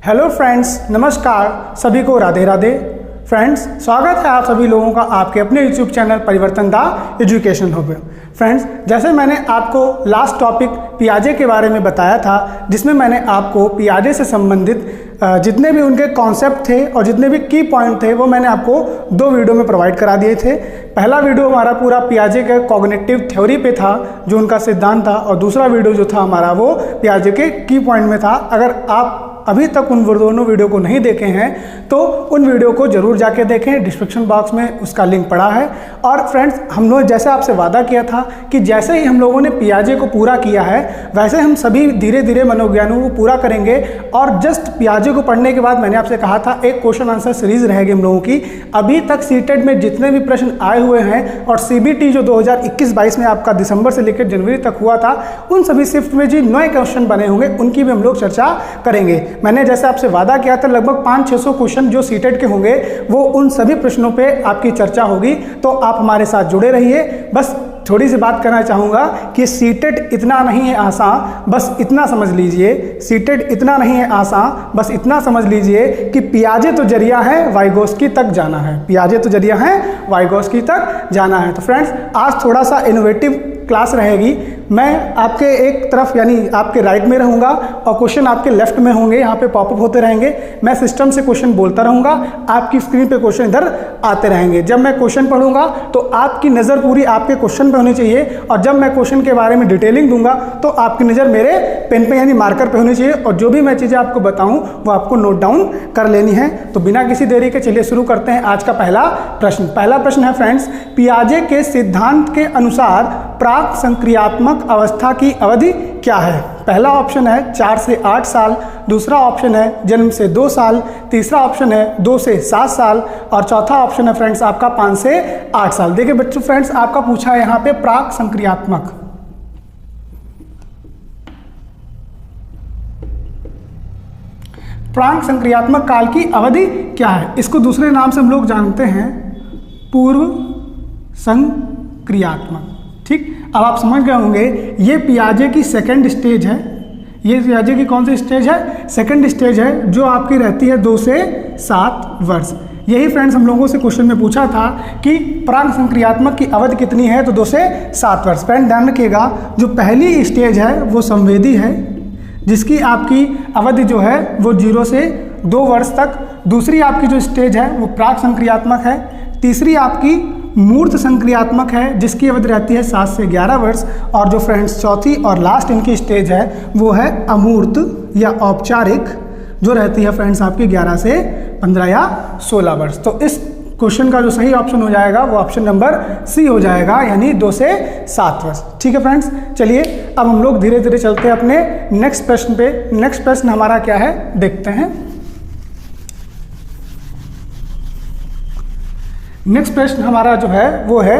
Hello friends, नमस्कार सभी को, राधे राधे। फ्रेंड्स, स्वागत है आप सभी लोगों का आपके अपने यूट्यूब चैनल परिवर्तन दा एजुकेशन हब। फ्रेंड्स, जैसे मैंने आपको लास्ट टॉपिक पियाजे के बारे में बताया था, जिसमें मैंने आपको पियाजे से संबंधित जितने भी उनके कॉन्सेप्ट थे और जितने भी की पॉइंट थे वो मैंने आपको 2 वीडियो में प्रोवाइड करा दिए थे। पहला वीडियो हमारा पूरा पियाजे के कॉग्निटिव थ्योरी पे था, जो उनका सिद्धांत था, और दूसरा वीडियो जो था हमारा वो पियाजे के की पॉइंट में था। अगर आप अभी तक उन दोनों वीडियो को नहीं देखे हैं तो उन वीडियो को जरूर जाके देखें, डिस्क्रिप्शन बॉक्स में उसका लिंक पड़ा है। और फ्रेंड्स, हम लोग जैसे आपसे वादा किया था कि जैसे ही हम लोगों ने पियाजे को पूरा किया है वैसे हम सभी धीरे धीरे मनोविज्ञानों को पूरा करेंगे। और जस्ट पियाजे को पढ़ने के बाद मैंने आपसे कहा था एक क्वेश्चन आंसर सीरीज रहेगी हम लोगों की। अभी तक सीटेट में जितने भी प्रश्न आए हुए हैं और सीबीटी जो 2021-22 में आपका दिसंबर से लेकर जनवरी तक हुआ था, उन सभी शिफ्ट में जी नए क्वेश्चन बने होंगे, उनकी भी हम लोग चर्चा करेंगे। मैंने जैसे आपसे वादा किया था लगभग 500-600 क्वेश्चन जो सीटेट के होंगे वो उन सभी प्रश्नों पे आपकी चर्चा होगी, तो आप हमारे साथ जुड़े रहिए। बस थोड़ी सी बात करना चाहूँगा कि सीटेट इतना नहीं है आसान, बस इतना समझ लीजिए। सीटेट इतना नहीं है आसान, बस इतना समझ लीजिए कि पियाजे तो जरिया है, वाइगोस्की तक जाना है। पियाजे तो जरिया है, वाइगोस्की तक जाना है। तो फ्रेंड्स, आज थोड़ा सा इनोवेटिव क्लास रहेगी। मैं आपके एक तरफ यानी आपके राइट में रहूँगा और क्वेश्चन आपके लेफ्ट में होंगे, यहाँ पे पॉपअप होते रहेंगे। मैं सिस्टम से क्वेश्चन बोलता रहूँगा, आपकी स्क्रीन पे क्वेश्चन इधर आते रहेंगे। जब मैं क्वेश्चन पढ़ूंगा तो आपकी नज़र पूरी आपके क्वेश्चन पे होनी चाहिए, और जब मैं क्वेश्चन के बारे में डिटेलिंग दूंगा तो आपकी नज़र मेरे पेन पे यानी मार्कर पे होनी चाहिए, और जो भी मैं चीज़ें आपको बताऊँ वो आपको नोट डाउन कर लेनी है। तो बिना किसी देरी के चलिए शुरू करते हैं आज का पहला प्रश्न। पहला प्रश्न है फ्रेंड्स, पियाजे के सिद्धांत के अनुसार प्राक संक्रियात्मक अवस्था की अवधि क्या है? पहला ऑप्शन है 4 से 8 साल, दूसरा ऑप्शन है जन्म से 2 साल, तीसरा ऑप्शन है 2 से 7 साल, और चौथा ऑप्शन है फ्रेंड्स आपका 5 से 8 साल। देखिए बच्चों, फ्रेंड्स आपका पूछा है यहाँ पे प्राक संक्रियात्मक। प्राक संक्रियात्मक काल की अवधि क्या है? इसको दूसरे नाम से हम लोग जानते हैं पूर्व संक्रियात्मक। ठीक, अब आप समझ गए होंगे ये पियाजे की सेकंड स्टेज है। ये पियाजे की कौन सी स्टेज है? सेकंड स्टेज है, जो आपकी रहती है 2 से 7 वर्ष। यही फ्रेंड्स हम लोगों से क्वेश्चन में पूछा था कि प्राक संक्रियात्मक की अवधि कितनी है, तो 2 से 7 वर्ष। फ्रेंड ध्यान रखिएगा, जो पहली स्टेज है वो संवेदी है, जिसकी आपकी अवधि जो है वो 0 से 2 वर्ष तक। दूसरी आपकी जो स्टेज है वो प्राक संक्रियात्मक है। तीसरी आपकी मूर्त संक्रियात्मक है, जिसकी अवधि रहती है 7 से 11 वर्ष। और जो फ्रेंड्स चौथी और लास्ट इनकी स्टेज है वो है अमूर्त या औपचारिक, जो रहती है फ्रेंड्स आपकी 11 से 15 या 16 वर्ष। तो इस क्वेश्चन का जो सही ऑप्शन हो जाएगा वो ऑप्शन नंबर सी हो जाएगा, यानी 2 से 7 वर्ष। ठीक है फ्रेंड्स, चलिए अब हम लोग धीरे धीरे चलते हैं अपने नेक्स्ट प्रश्न पे। नेक्स्ट प्रश्न हमारा क्या है देखते हैं। नेक्स्ट प्रश्न हमारा जो है वो है,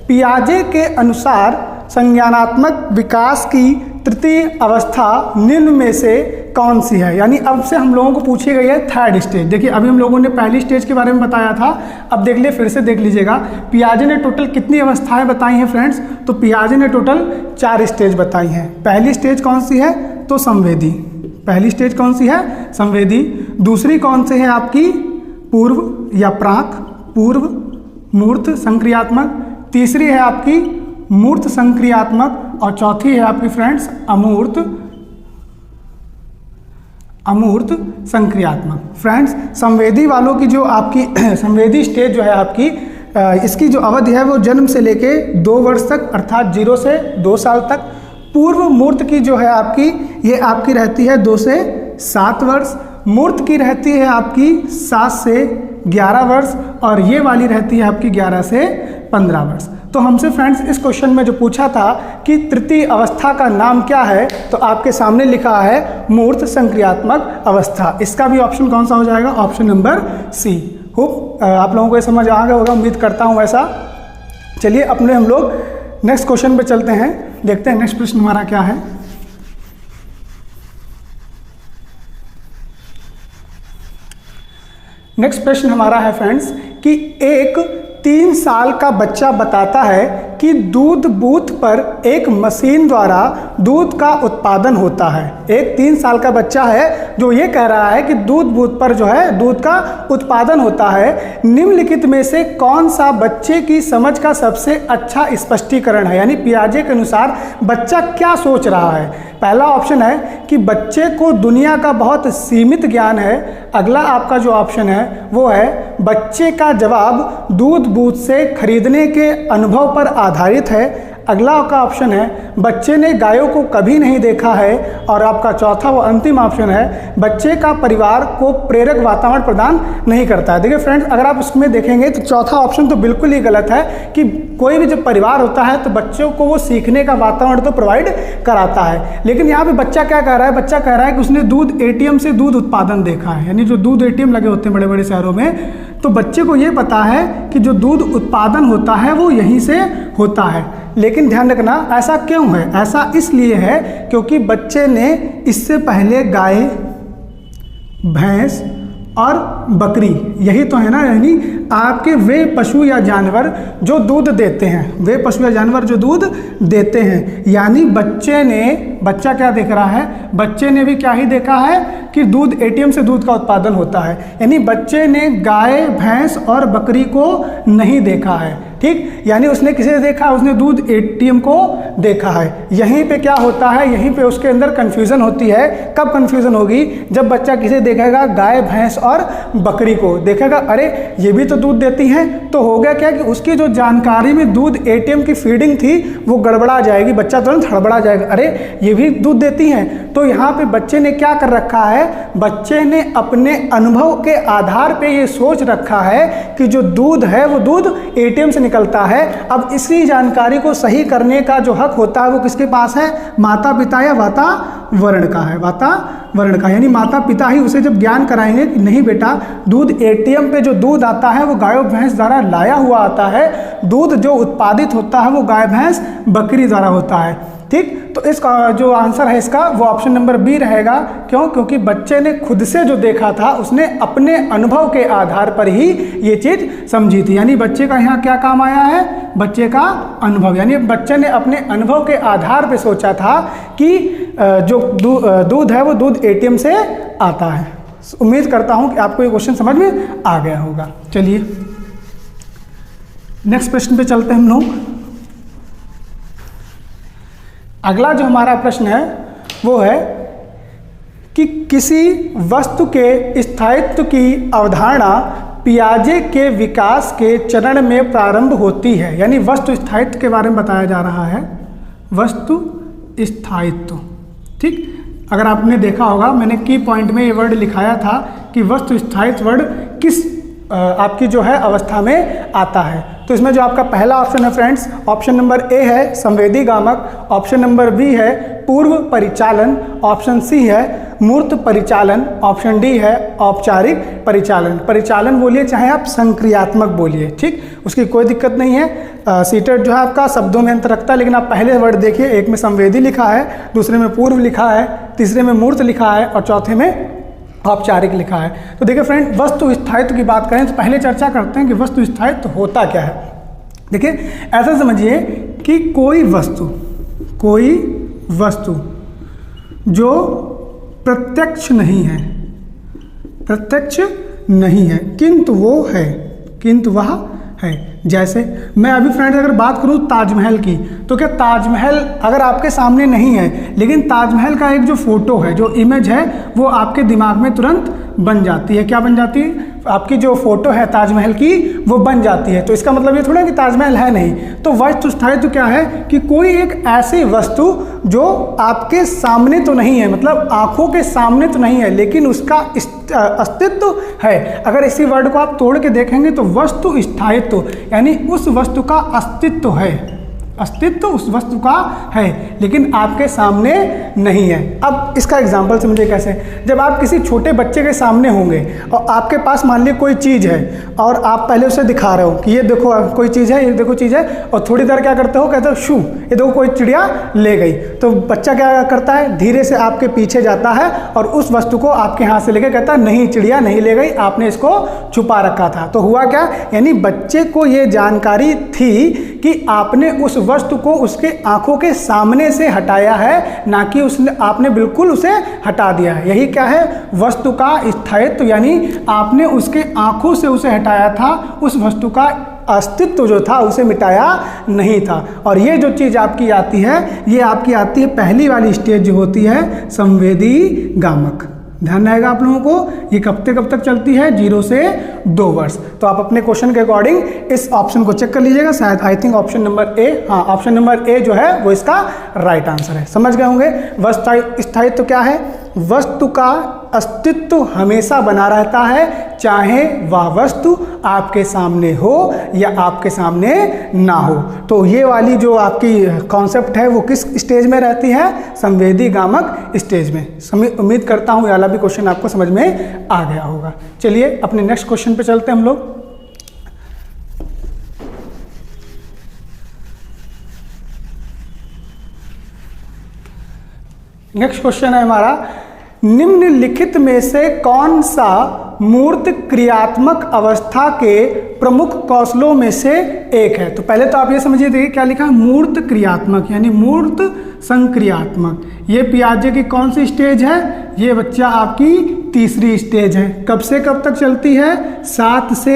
पियाजे के अनुसार संज्ञानात्मक विकास की तृतीय अवस्था निम्न में से कौन सी है? यानी अब से हम लोगों को पूछी गई है थर्ड स्टेज। देखिए अभी हम लोगों ने पहली स्टेज के बारे में बताया था, अब देख लिए, फिर से देख लीजिएगा। पियाजे ने टोटल कितनी अवस्थाएं बताई हैं फ्रेंड्स? तो पियाजे ने टोटल 4 स्टेज बताई हैं। पहली स्टेज कौन सी है? तो संवेदी। पहली स्टेज कौन सी है? संवेदी। दूसरी कौन सी है आपकी? पूर्व या प्राक, पूर्व मूर्त संक्रियात्मक। तीसरी है आपकी मूर्त संक्रियात्मक, और चौथी है आपकी फ्रेंड्स अमूर्त संक्रियात्मक। फ्रेंड्स, संवेदी वालों की जो आपकी संवेदी स्टेज जो है आपकी, इसकी जो अवधि है वो जन्म से लेके 2 वर्ष तक, अर्थात 0 से 2 साल तक। पूर्व मूर्त की जो है आपकी, ये आपकी रहती है 2 से 7 वर्ष। मूर्त की रहती है आपकी 7 से 11 वर्ष, और ये वाली रहती है आपकी 11 से 15 वर्ष। तो हमसे फ्रेंड्स इस क्वेश्चन में जो पूछा था कि तृतीय अवस्था का नाम क्या है, तो आपके सामने लिखा है मूर्त संक्रियात्मक अवस्था। इसका भी ऑप्शन कौन सा हो जाएगा? Option number C. होप आप लोगों को ये समझ आ गया होगा, उम्मीद करता हूँ ऐसा। चलिए अपने हम लोग नेक्स्ट क्वेश्चन पे चलते हैं, देखते हैं नेक्स्ट प्रश्न हमारा क्या है। नेक्स्ट प्रश्न हमारा है फ्रेंड्स कि एक 3 साल का बच्चा बताता है कि दूध बूथ पर एक मशीन द्वारा दूध का उत्पादन होता है। एक 3 साल का बच्चा है जो ये कह रहा है कि दूध बूथ पर जो है दूध का उत्पादन होता है, निम्नलिखित में से कौन सा बच्चे की समझ का सबसे अच्छा स्पष्टीकरण है, यानी पियाजे के अनुसार बच्चा क्या सोच रहा है। पहला ऑप्शन है कि बच्चे को दुनिया का बहुत सीमित ज्ञान है। अगला आपका जो ऑप्शन है वो है बच्चे का जवाब दूध बूथ से खरीदने के अनुभव पर आधारित है। अगला का ऑप्शन है बच्चे ने गायों को कभी नहीं देखा है। और आपका चौथा व अंतिम ऑप्शन है बच्चे का परिवार को प्रेरक वातावरण प्रदान नहीं करता है। देखिए फ्रेंड्स, अगर आप उसमें देखेंगे तो चौथा ऑप्शन तो बिल्कुल ही गलत है कि कोई भी जब परिवार होता है तो बच्चों को वो सीखने का वातावरण तो प्रोवाइड कराता है। लेकिन यहाँ पे बच्चा क्या कह रहा है, बच्चा कह रहा है कि उसने दूध एटीएम से दूध उत्पादन देखा है, यानी जो दूध एटीएम लगे होते हैं बड़े बड़े शहरों में, तो बच्चे को ये पता है कि जो दूध उत्पादन होता है वो यहीं से होता है। लेकिन ध्यान रखना, ऐसा क्यों है? ऐसा इसलिए है क्योंकि बच्चे ने इससे पहले गाय, भैंस और बकरी, यही तो है ना, यानी आपके वे पशु या जानवर जो दूध देते हैं, वे पशु या जानवर जो दूध देते हैं, यानी बच्चा क्या देख रहा है, बच्चे ने भी क्या ही देखा है कि दूध एटीएम से दूध का उत्पादन होता है। यानी बच्चे ने गाय, भैंस और बकरी को नहीं देखा है, ठीक, यानी उसने किसे देखा, उसने दूध एटीएम को देखा है। यहीं पे क्या होता है, यहीं पे उसके अंदर कंफ्यूजन होती है। कब कंफ्यूजन होगी? जब बच्चा किसे देखेगा, गाय, भैंस और बकरी को देखेगा, अरे ये भी तो दूध देती हैं, तो हो गया क्या कि उसकी जो जानकारी में दूध एटीएम की फीडिंग थी वो गड़बड़ा जाएगी, बच्चा तुरंत हड़बड़ा जाएगा, अरे ये भी दूध देती हैं। तो यहाँ पे बच्चे ने क्या कर रखा है, बच्चे ने अपने अनुभव के आधार पे ये सोच रखा है कि जो दूध है वो दूध एटीएम से निकलता है। अब इसी जानकारी को सही करने का जो हक होता है वो किसके पास है, माता पिता या वातावरण का है, वातावरण का, यानी माता पिता ही उसे जब ज्ञान कराएंगे कि नहीं बेटा, दूध एटीएम पे जो दूध आता है वो गाय भैंस द्वारा लाया हुआ आता है, दूध जो उत्पादित होता है वो गाय भैंस बकरी द्वारा होता है, ठीक। तो इसका जो आंसर है इसका वो ऑप्शन नंबर बी रहेगा। क्यों? क्योंकि बच्चे ने खुद से जो देखा था उसने अपने अनुभव के आधार पर ही ये चीज समझी थी, यानी बच्चे का यहाँ क्या काम आया है, बच्चे का अनुभव, यानी बच्चे ने अपने अनुभव के आधार पर सोचा था कि जो दूध है वो दूध एटीएम से आता है। उम्मीद करता हूँ कि आपको ये क्वेश्चन समझ में आ गया होगा। चलिए नेक्स्ट प्रश्न पे चलते हैं हम लोग। अगला जो हमारा प्रश्न है वो है कि किसी वस्तु के स्थायित्व की अवधारणा पियाजे के विकास के चरण में प्रारंभ होती है, यानी वस्तु स्थायित्व के बारे में बताया जा रहा है, वस्तु स्थायित्व, ठीक। अगर आपने देखा होगा मैंने की पॉइंट में ये वर्ड लिखाया था कि वस्तु स्थायित्व वर्ड किस आपकी जो है अवस्था में आता है। तो इसमें जो आपका पहला ऑप्शन है फ्रेंड्स, ऑप्शन नंबर ए है संवेदी गामक, ऑप्शन नंबर बी है पूर्व परिचालन, ऑप्शन सी है मूर्त परिचालन, ऑप्शन डी है औपचारिक परिचालन। परिचालन बोलिए चाहे आप संक्रियात्मक बोलिए, ठीक, उसकी कोई दिक्कत नहीं है। सीटेट जो है आपका शब्दों में अंतर रखता है, लेकिन आप पहले वर्ड देखिए, एक में संवेदी लिखा है, दूसरे में पूर्व लिखा है, तीसरे में मूर्त लिखा है और चौथे में औपचारिक लिखा है। तो देखिए फ्रेंड, वस्तु स्थायित्व की बात करें तो पहले चर्चा करते हैं कि वस्तु स्थायित्व होता क्या है। देखिए ऐसा समझिए कि कोई वस्तु जो प्रत्यक्ष नहीं है किंतु वह है। जैसे मैं अभी फ्रेंड्स अगर बात करूं ताजमहल की, तो क्या ताजमहल अगर आपके सामने नहीं है लेकिन ताजमहल का एक जो फोटो है, जो इमेज है, वो आपके दिमाग में तुरंत बन जाती है। क्या बन जाती है? आपकी जो फोटो है ताजमहल की वो बन जाती है। तो इसका मतलब ये थोड़ा कि ताजमहल है नहीं। तो वस्तु स्थायित्व क्या है कि कोई एक ऐसी वस्तु जो आपके सामने तो नहीं है, मतलब आंखों के सामने तो नहीं है, लेकिन उसका अस्तित्व है। अगर इसी वर्ड को आप तोड़ के देखेंगे तो वस्तु स्थायित्व यानी उस वस्तु का अस्तित्व है, अस्तित्व उस वस्तु का है लेकिन आपके सामने नहीं है। अब इसका एग्जाम्पल समझिए कैसे। जब आप किसी छोटे बच्चे के सामने होंगे और आपके पास मान लीजिए कोई चीज़ है और आप पहले उसे दिखा रहे हो कि ये देखो कोई चीज़ है, ये देखो चीज़ है, और थोड़ी देर क्या करते हो, कहते हो शू, ये देखो कोई चिड़िया ले गई। तो बच्चा क्या करता है, धीरे से आपके पीछे जाता है और उस वस्तु को आपके हाथ से लेकर कहता है नहीं चिड़िया नहीं ले गई, आपने इसको छुपा रखा था। तो हुआ क्या, यानी बच्चे को ये जानकारी थी कि आपने उस वस्तु को उसके आंखों के सामने से हटाया है, ना कि उसने आपने बिल्कुल उसे हटा दिया है। यही क्या है, वस्तु का स्थायित्व, यानी आपने उसके आंखों से उसे हटाया था, उस वस्तु का अस्तित्व जो था उसे मिटाया नहीं था। और ये जो चीज़ आपकी आती है, ये आपकी आती है पहली वाली स्टेज जो होती है संवेदी गामक। ध्यान रहेगा आप लोगों को, ये कब तक चलती है, 0 से 2 वर्ष। तो आप अपने क्वेश्चन के अकॉर्डिंग इस ऑप्शन को चेक कर लीजिएगा, शायद I think option number A, हाँ ऑप्शन नंबर ए जो है वो इसका राइट आंसर है। समझ गए होंगे। वस्तु स्थायित्व क्या है, वस्तु का अस्तित्व हमेशा बना रहता है, चाहे वह वस्तु आपके सामने हो या आपके सामने ना हो। तो ये वाली जो आपकी कॉन्सेप्ट है वो किस स्टेज में रहती है, संवेदी गामक स्टेज में। उम्मीद करता हूँ ये वाला भी क्वेश्चन आपको समझ में आ गया होगा। चलिए अपने नेक्स्ट क्वेश्चन पे चलते हैं हम लोग। नेक्स्ट क्वेश्चन है हमारा, निम्नलिखित में से कौन सा मूर्त क्रियात्मक अवस्था के प्रमुख कौशलों में से एक है। तो पहले तो आप ये समझिए, देखिए क्या लिखा है, मूर्त क्रियात्मक यानी मूर्त संक्रियात्मक। ये पियाजे की कौन सी स्टेज है, ये बच्चा आपकी तीसरी स्टेज है। कब से कब तक चलती है, 7 से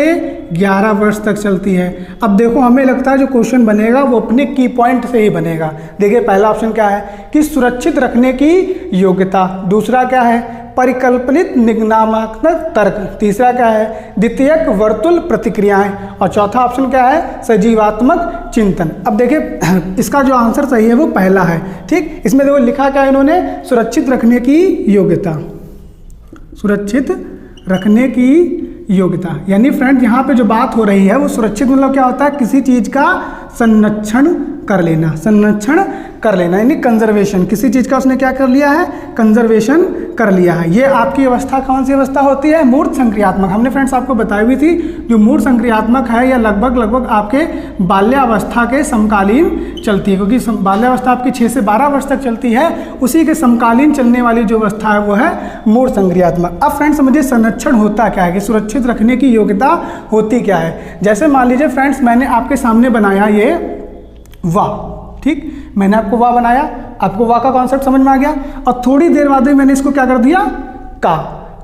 11 वर्ष तक चलती है। अब देखो हमें लगता है जो क्वेश्चन बनेगा वो अपने की पॉइंट से ही बनेगा। देखिए पहला ऑप्शन क्या है कि सुरक्षित रखने की योग्यता, दूसरा क्या है परिकल्पित निगमनात्मक तर्क, तीसरा क्या है द्वितीयक वर्तुल प्रतिक्रियाएं, और चौथा ऑप्शन क्या है सजीवात्मक चिंतन। अब देखिए इसका जो आंसर सही है वो पहला है। ठीक, इसमें देखो लिखा क्या है इन्होंने, सुरक्षित रखने की योग्यता, सुरक्षित रखने की योग्यता। यानी फ्रेंड यहाँ पे जो बात हो रही है वो सुरक्षित मतलब क्या होता है, किसी चीज का संरक्षण कर लेना, संरक्षण कर लेना यानी कंजर्वेशन। किसी चीज का उसने क्या कर लिया है, कंजर्वेशन कर लिया है। ये आपकी अवस्था कौन सी अवस्था होती है, मूर्त संक्रियात्मक। हमने फ्रेंड्स आपको बताई हुई थी, जो मूर्त संक्रियात्मक है या लगभग आपके बाल्यावस्था के समकालीन चलती है, क्योंकि बाल्यावस्था आपकी 6 से 12 वर्ष तक चलती है, उसी के समकालीन चलने वाली जो अवस्था है वो है मूर्त संक्रियात्मक। अब फ्रेंड्स समझिए संरक्षण होता क्या है, कि सुरक्षित रखने की योग्यता होती क्या है। जैसे मान लीजिए फ्रेंड्स मैंने आपके सामने बनाया ये वाह, ठीक, मैंने आपको वाह बनाया, आपको वाह का कॉन्सेप्ट समझ में आ गया, और थोड़ी देर बाद में मैंने इसको क्या कर दिया का।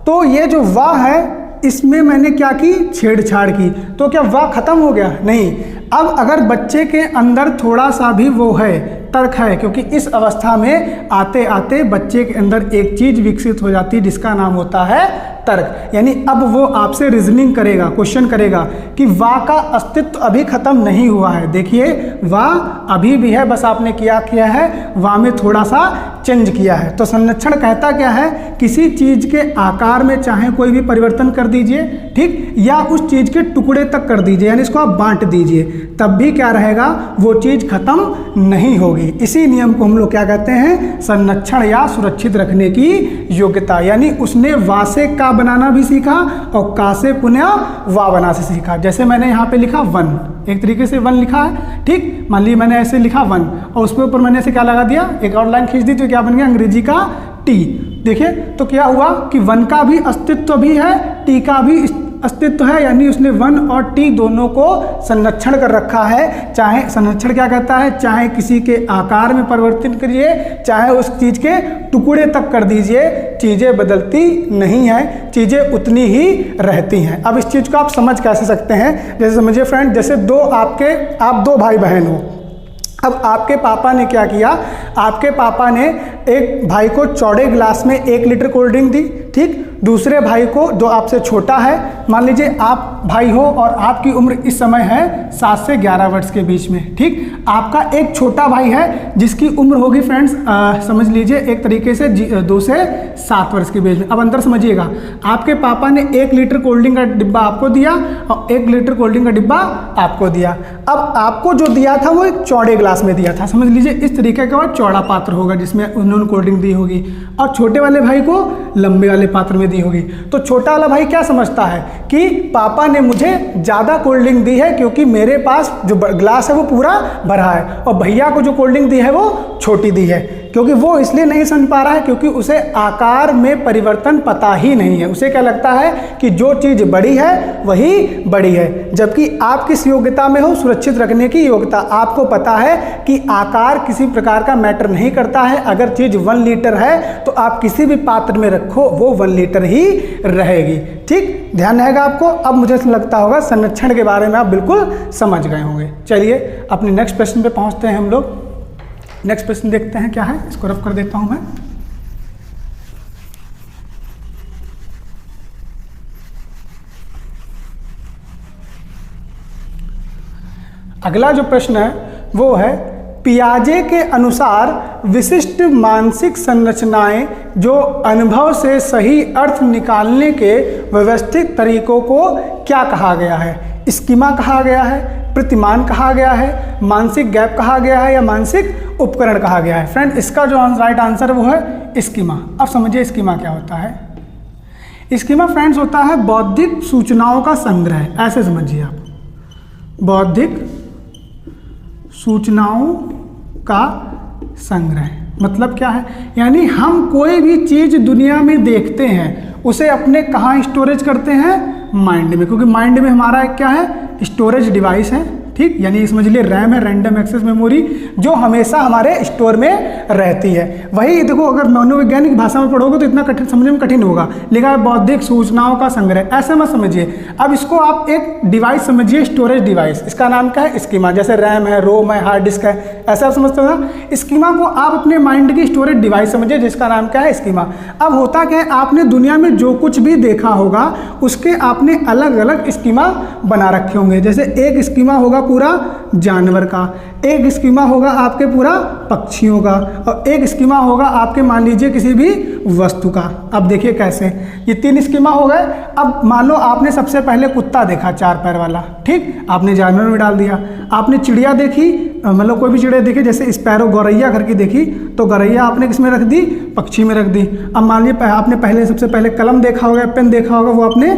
तो ये जो वाह है इसमें मैंने क्या की, छेड़छाड़ की, तो क्या वाह खत्म हो गया, नहीं। अब अगर बच्चे के अंदर थोड़ा सा भी वो है, तर्क है, क्योंकि इस अवस्था में आते आते बच्चे के अंदर एक चीज विकसित हो जाती है जिसका नाम होता है तर्क। यानी अब वो आपसे रीजनिंग करेगा, क्वेश्चन करेगा कि वाह का अस्तित्व अभी खत्म नहीं हुआ है। देखिए वाह अभी भी है, बस आपने किया है, वाह में थोड़ा सा चेंज किया है। तो संरक्षण कहता क्या है, किसी चीज के आकार में चाहे कोई भी परिवर्तन कर दीजिए, ठीक, या उस चीज के टुकड़े तक कर दीजिए, यानी इसको आप बांट दीजिए, तब भी क्या रहेगा, वो चीज खत्म नहीं होगी। इसी नियम को हम लोग क्या कहते हैं, संरक्षण या सुरक्षित रखने की योग्यता। यानी उसने वा से का बनाना भी सीखा और का से पुनः वा बना से सीखा। जैसे मैंने यहाँ पे लिखा वन, एक तरीके से वन लिखा है, ठीक, मान लीजिए मैंने ऐसे लिखा वन और उसके ऊपर मैंने ऐसे क्या लगा दिया, एक और लाइन खींच दी, तो क्या बन गया अंग्रेजी का टी। देखिए तो क्या हुआ कि वन का भी अस्तित्व भी है, टी का भी अस्तित्व है, यानी उसने वन और टी दोनों को संरक्षण कर रखा है। चाहे संरक्षण क्या कहता है, चाहे किसी के आकार में परिवर्तन करिए, चाहे उस चीज के टुकड़े तक कर दीजिए, चीजें बदलती नहीं है, चीजें उतनी ही रहती हैं। अब इस चीज को आप समझ कैसे सकते हैं, जैसे समझिए फ्रेंड, जैसे आप दो भाई बहन हो। अब आपके पापा ने क्या किया, आपके पापा ने एक भाई को चौड़े गिलास में 1 लीटर कोल्ड ड्रिंक दी, ठीक, दूसरे भाई को जो आपसे छोटा है, मान लीजिए आप भाई हो और आपकी उम्र इस समय है 7 से 11 वर्ष के बीच में, ठीक, आपका एक छोटा भाई है जिसकी उम्र होगी फ्रेंड्स समझ लीजिए एक तरीके से 2 से 7 वर्ष के बीच में। अब अंतर समझिएगा, आपके पापा ने 1 लीटर कोल्ड ड्रिंक का डिब्बा आपको दिया और 1 लीटर कोल्ड ड्रिंक का डिब्बा आपको दिया। अब आपको जो दिया था वो एक चौड़े गिलास में दिया था, समझ लीजिए इस तरीके का चौड़ा पात्र होगा जिसमें उन्होंने कोल्ड ड्रिंक दी होगी, और छोटे वाले भाई को लंबे वाले पात्र में दी होगी। तो छोटा वाला भाई क्या समझता है कि पापा ने मुझे ज़्यादा कोल्ड ड्रिंक दी है क्योंकि मेरे पास जो ग्लास है वो पूरा भरा है, और भैया को जो कोल्ड ड्रिंक दी है वो छोटी दी है। क्योंकि वो इसलिए नहीं समझ पा रहा है क्योंकि उसे आकार में परिवर्तन पता ही नहीं है। उसे क्या लगता है कि जो चीज़ बड़ी है वही बड़ी है, जबकि आप किस योग्यता में हो, सुरक्षित रखने की योग्यता। आपको पता है कि आकार किसी प्रकार का मैटर नहीं करता है। अगर चीज़ 1 लीटर है तो आप किसी भी पात्र में रखो वो 1 लीटर ही रहेगी। ठीक, ध्यान रहेगा आपको। अब मुझे लगता होगा संरक्षण के बारे में आप बिल्कुल समझ गए होंगे। चलिए अपने नेक्स्ट प्रश्न पे पहुंचते हैं हम लोग। नेक्स्ट प्रश्न देखते हैं क्या है, इसको रफ कर देता हूं मैं। अगला जो प्रश्न है वो है पियाजे के अनुसार विशिष्ट मानसिक संरचनाएं जो अनुभव से सही अर्थ निकालने के व्यवस्थित तरीकों को क्या कहा गया है? स्कीमा कहा गया है, प्रतिमान कहा गया है, मानसिक गैप कहा गया है या मानसिक उपकरण कहा गया है? फ्रेंड, इसका जो राइट आंसर वो है स्कीमा। अब समझिए स्कीमा क्या होता है। स्कीमा फ्रेंड्स होता है बौद्धिक सूचनाओं का संग्रह। ऐसे समझिए आप, बौद्धिक सूचनाओं का संग्रह मतलब क्या है? यानी हम कोई भी चीज़ दुनिया में देखते हैं उसे अपने कहाँ स्टोरेज करते हैं? माइंड में, क्योंकि माइंड में हमारा एक क्या है? स्टोरेज डिवाइस है। ठीक, यानी समझ लिए रैम है, रैंडम एक्सेस मेमोरी, जो हमेशा हमारे स्टोर में रहती है। वही देखो, अगर मनोवैज्ञानिक भाषा में पढ़ोगे तो इतना कठिन समझने में कठिन होगा। लिखा है बौद्धिक सूचनाओं का संग्रह, ऐसे मत समझिए। अब इसको आप एक डिवाइस समझिए, स्टोरेज डिवाइस। इसका नाम क्या है? स्कीमा। जैसे रैम है, रोम है, हार्ड डिस्क है, ऐसा आप समझते हो ना। स्कीमा को आप अपने माइंड की स्टोरेज डिवाइस समझिए जिसका नाम क्या है? स्कीमा। अब होता क्या है, आपने दुनिया में जो कुछ भी देखा होगा उसके आपने अलग अलग स्कीमा बना रखे होंगे। जैसे एक स्कीमा होगा पूरा जानवर का, एक स्कीमा होगा आपके पूरा पक्षियों का, और एक स्कीमा होगा आपके मान लीजिए किसी भी वस्तु का। अब देखिए कैसे, ये 3 स्कीमा हो गए। अब मान लो आपने सबसे पहले कुत्ता देखा 4 पैर वाला, ठीक, आपने जानवर में डाल दिया। आपने चिड़िया देखी, मतलब कोई भी चिड़िया देखी, जैसे स्पैरो गौरैया घर की देखी, तो गौरैया आपने किस में रख दी? पक्षी में रख दी। अब मान लीजिए आपने सबसे पहले कलम देखा होगा, पेन देखा होगा, वो आपने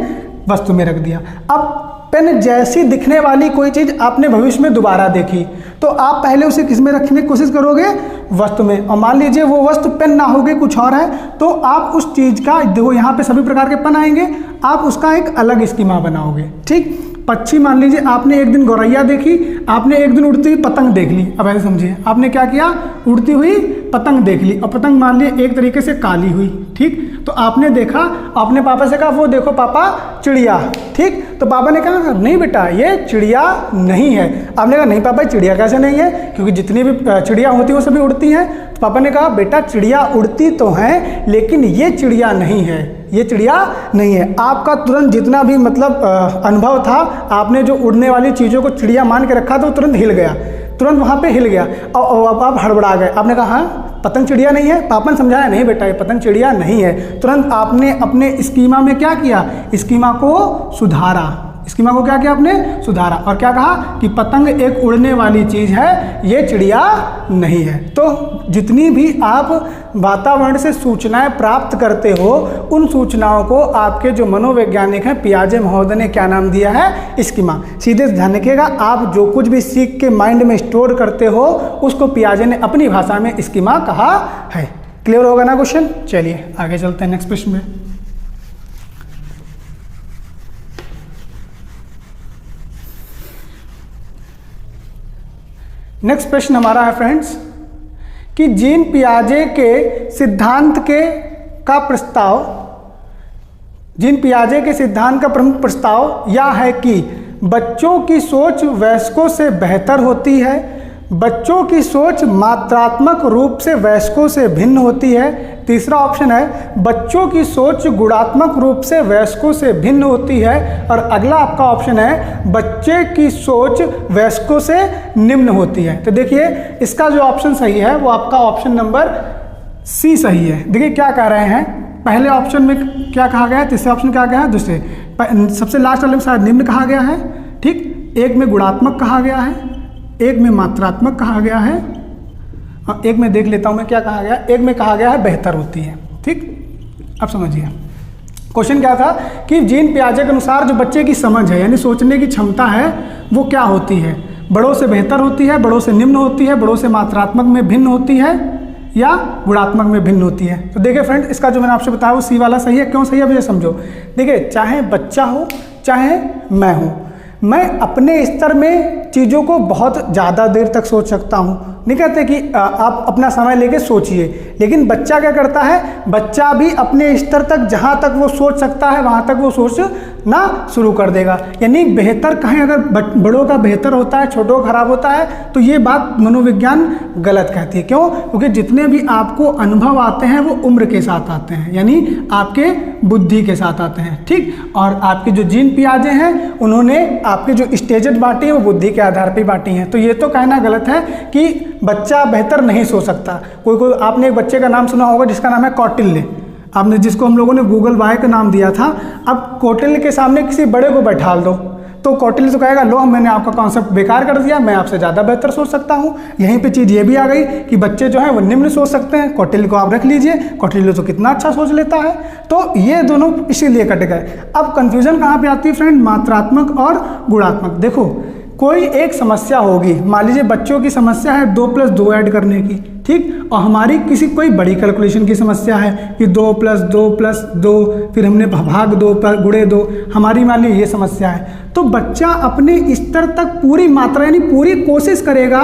वस्तु में रख दिया। अब पेन जैसी दिखने वाली कोई चीज़ आपने भविष्य में दोबारा देखी तो आप पहले उसे किस में रखने की कोशिश करोगे? वस्तु में। और मान लीजिए वो वस्तु पेन ना होगी, कुछ और है, तो आप उस चीज़ का, देखो यहाँ पे सभी प्रकार के पेन आएंगे, आप उसका एक अलग स्कीमा बनाओगे। ठीक, पक्षी मान लीजिए आपने एक दिन गौरैया देखी, आपने एक दिन उड़ती हुई पतंग देख ली। अब ऐसे समझिए आपने क्या किया? उड़ती हुई पतंग देख ली, और पतंग मान लीजिए एक तरीके से काली हुई। ठीक, तो आपने देखा, आपने पापा से कहा वो देखो पापा चिड़िया। ठीक, तो पापा ने कहा नहीं बेटा ये चिड़िया नहीं है। आपने कहा नहीं पापा चिड़िया कैसे नहीं है? क्योंकि जितनी भी चिड़िया होती हैं वो सभी उड़ती हैं। तो पापा ने कहा बेटा चिड़िया उड़ती तो हैं लेकिन ये चिड़िया नहीं है, ये चिड़िया नहीं है। आपका तुरंत जितना भी मतलब अनुभव था, आपने जो उड़ने वाली चीज़ों को चिड़िया मान के रखा था वो तुरंत हिल गया, तुरंत वहाँ पे हिल गया, और आप हड़बड़ा गए। आपने कहा हाँ पतंग चिड़िया नहीं है? पापा ने समझाया नहीं बेटा ये पतंग चिड़िया नहीं है। तुरंत आपने अपने स्कीमा में क्या किया? स्कीमा को सुधारा। स्कीमा को क्या किया आपने? सुधारा, और क्या कहा कि पतंग एक उड़ने वाली चीज़ है, ये चिड़िया नहीं है। तो जितनी भी आप वातावरण से सूचनाएं प्राप्त करते हो, उन सूचनाओं को आपके जो मनोवैज्ञानिक हैं पियाजे महोदय ने क्या नाम दिया है? स्कीमा। सीधे ध्यान रखिएगा, आप जो कुछ भी सीख के माइंड में स्टोर करते हो उसको पियाजे ने अपनी भाषा में स्कीमा कहा है। क्लियर होगा ना क्वेश्चन? चलिए आगे चलते हैं नेक्स्ट प्रश्न में। नेक्स्ट प्रश्न हमारा है फ्रेंड्स कि जीन पियाजे के सिद्धांत का प्रमुख प्रस्ताव यह है कि बच्चों की सोच वयस्कों से बेहतर होती है, बच्चों की सोच मात्रात्मक रूप से वयस्कों से भिन्न होती है। तीसरा ऑप्शन है बच्चों की सोच गुणात्मक रूप से वयस्कों से भिन्न होती है, और अगला आपका ऑप्शन है बच्चे की सोच वयस्कों से निम्न होती है। तो देखिए इसका जो ऑप्शन सही है वो आपका ऑप्शन नंबर सी सही है। देखिए क्या कह रहे हैं, पहले ऑप्शन में क्या कहा गया है, तीसरे ऑप्शन क्या कहा है, दूसरे सबसे लास्ट वाले में शायद निम्न कहा गया है। ठीक, एक में गुणात्मक कहा गया है, एक में मात्रात्मक कहा गया है, और एक में देख लेता हूं मैं क्या कहा गया, एक में कहा गया है बेहतर होती है। ठीक, अब समझिए क्वेश्चन क्या था कि जीन पियाजे के अनुसार जो बच्चे की समझ है यानी सोचने की क्षमता है वो क्या होती है? बड़ों से बेहतर होती है, बड़ों से निम्न होती है, बड़ों से मात्रात्मक में भिन्न होती है, या गुणात्मक में भिन्न होती है। तो देखिए फ्रेंड, इसका जो मैंने आपसे बताया वो सी वाला सही है। क्यों सही है मुझे समझो। देखिए, चाहे बच्चा हो चाहे मैं हूँ, मैं अपने स्तर में चीज़ों को बहुत ज़्यादा देर तक सोच सकता हूँ। नहीं कहते कि आप अपना समय लेके सोचिए, लेकिन बच्चा क्या करता है, बच्चा भी अपने स्तर तक जहाँ तक वो सोच सकता है वहाँ तक वो सोचना शुरू कर देगा। यानी बेहतर कहें, अगर बड़ों का बेहतर होता है छोटों का खराब होता है, तो ये बात मनोविज्ञान गलत कहती है। क्यों? क्योंकि जितने भी आपको अनुभव आते हैं वो उम्र के साथ आते हैं, यानी आपके बुद्धि के साथ आते हैं। ठीक, और आपके जो जीन पियाजे हैं उन्होंने आपके जो स्टेजेस बांटी है वो बुद्धि के आधार पर बांटी हैं। तो ये तो कहना गलत है कि बच्चा बेहतर नहीं सो सकता। कोई आपने एक बच्चे का नाम सुना होगा जिसका नाम है कौटिल्य, आपने जिसको हम लोगों ने गूगल वाई का नाम दिया था। अब कौटिल्य के सामने किसी बड़े को बैठा दो तो कौटिल्य तो कहेगा, लो मैंने आपका कॉन्सेप्ट बेकार कर दिया, मैं आपसे ज़्यादा बेहतर सोच सकता हूँ। यहीं पे चीज़ ये भी आ गई कि बच्चे जो हैं वो निम्न सोच सकते हैं। कौटिल्य को आप रख लीजिए, कौटिल्य तो कितना अच्छा सोच लेता है। तो ये दोनों इसीलिए कट गए। अब कंफ्यूजन कहाँ पे आती है फ्रेंड, मात्रात्मक और गुणात्मक। देखो, कोई एक समस्या होगी, मान लीजिए बच्चों की समस्या है 2 + 2 ऐड करने की, ठीक, और हमारी किसी कोई बड़ी कैलकुलेशन की समस्या है कि 2 + 2 + 2, फिर हमने भाग 2 गुणे 2, हमारी मान लीजिए ये समस्या है। तो बच्चा अपने स्तर तक पूरी मात्रा यानी पूरी कोशिश करेगा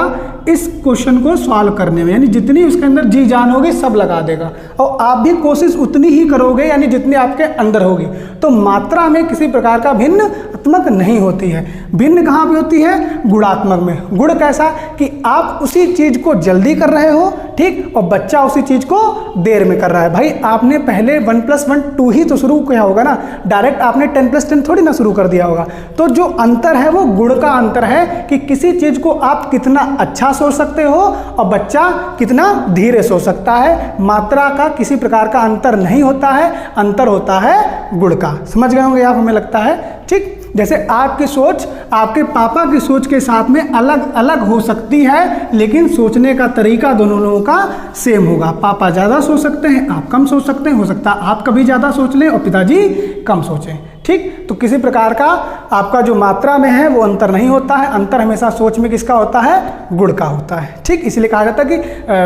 इस क्वेश्चन को सॉल्व करने में, यानी जितनी उसके अंदर जी जान होगी सब लगा देगा, और आप भी कोशिश उतनी ही करोगे यानी जितनी आपके अंदर होगी। तो मात्रा में किसी प्रकार का भिन्नात्मक नहीं होती है। भिन्न कहाँ पे होती है, गुणात्मक में। गुण कैसा कि आप उसी चीज को जल्दी कर रहे हो, ठीक, और बच्चा उसी चीज को देर में कर रहा है। भाई आपने पहले 1 + 1 2 ही तो शुरू किया होगा ना, डायरेक्ट आपने 10 + 10 थोड़ी ना शुरू कर दिया होगा। तो जो अंतर है वो गुण का अंतर है कि किसी चीज को आप कितना अच्छा सोच सकते हो और बच्चा कितना धीरे सोच सकता है। मात्रा का किसी प्रकार का अंतर नहीं होता है, अंतर होता है गुण का। समझ गए होंगे आप, हमें लगता है। ठीक, जैसे आपकी सोच आपके पापा की सोच के साथ में अलग अलग हो सकती है, लेकिन सोचने का तरीका दोनों लोगों का सेम होगा। पापा ज़्यादा सोच सकते हैं, आप कम सोच सकते हैं, हो सकता है आप कभी ज़्यादा सोच लें और पिताजी कम सोचें। ठीक, तो किसी प्रकार का आपका जो मात्रा में है वो अंतर नहीं होता है। अंतर हमेशा सोच में किसका होता है, गुण का होता है। ठीक, इसलिए कहा जाता है कि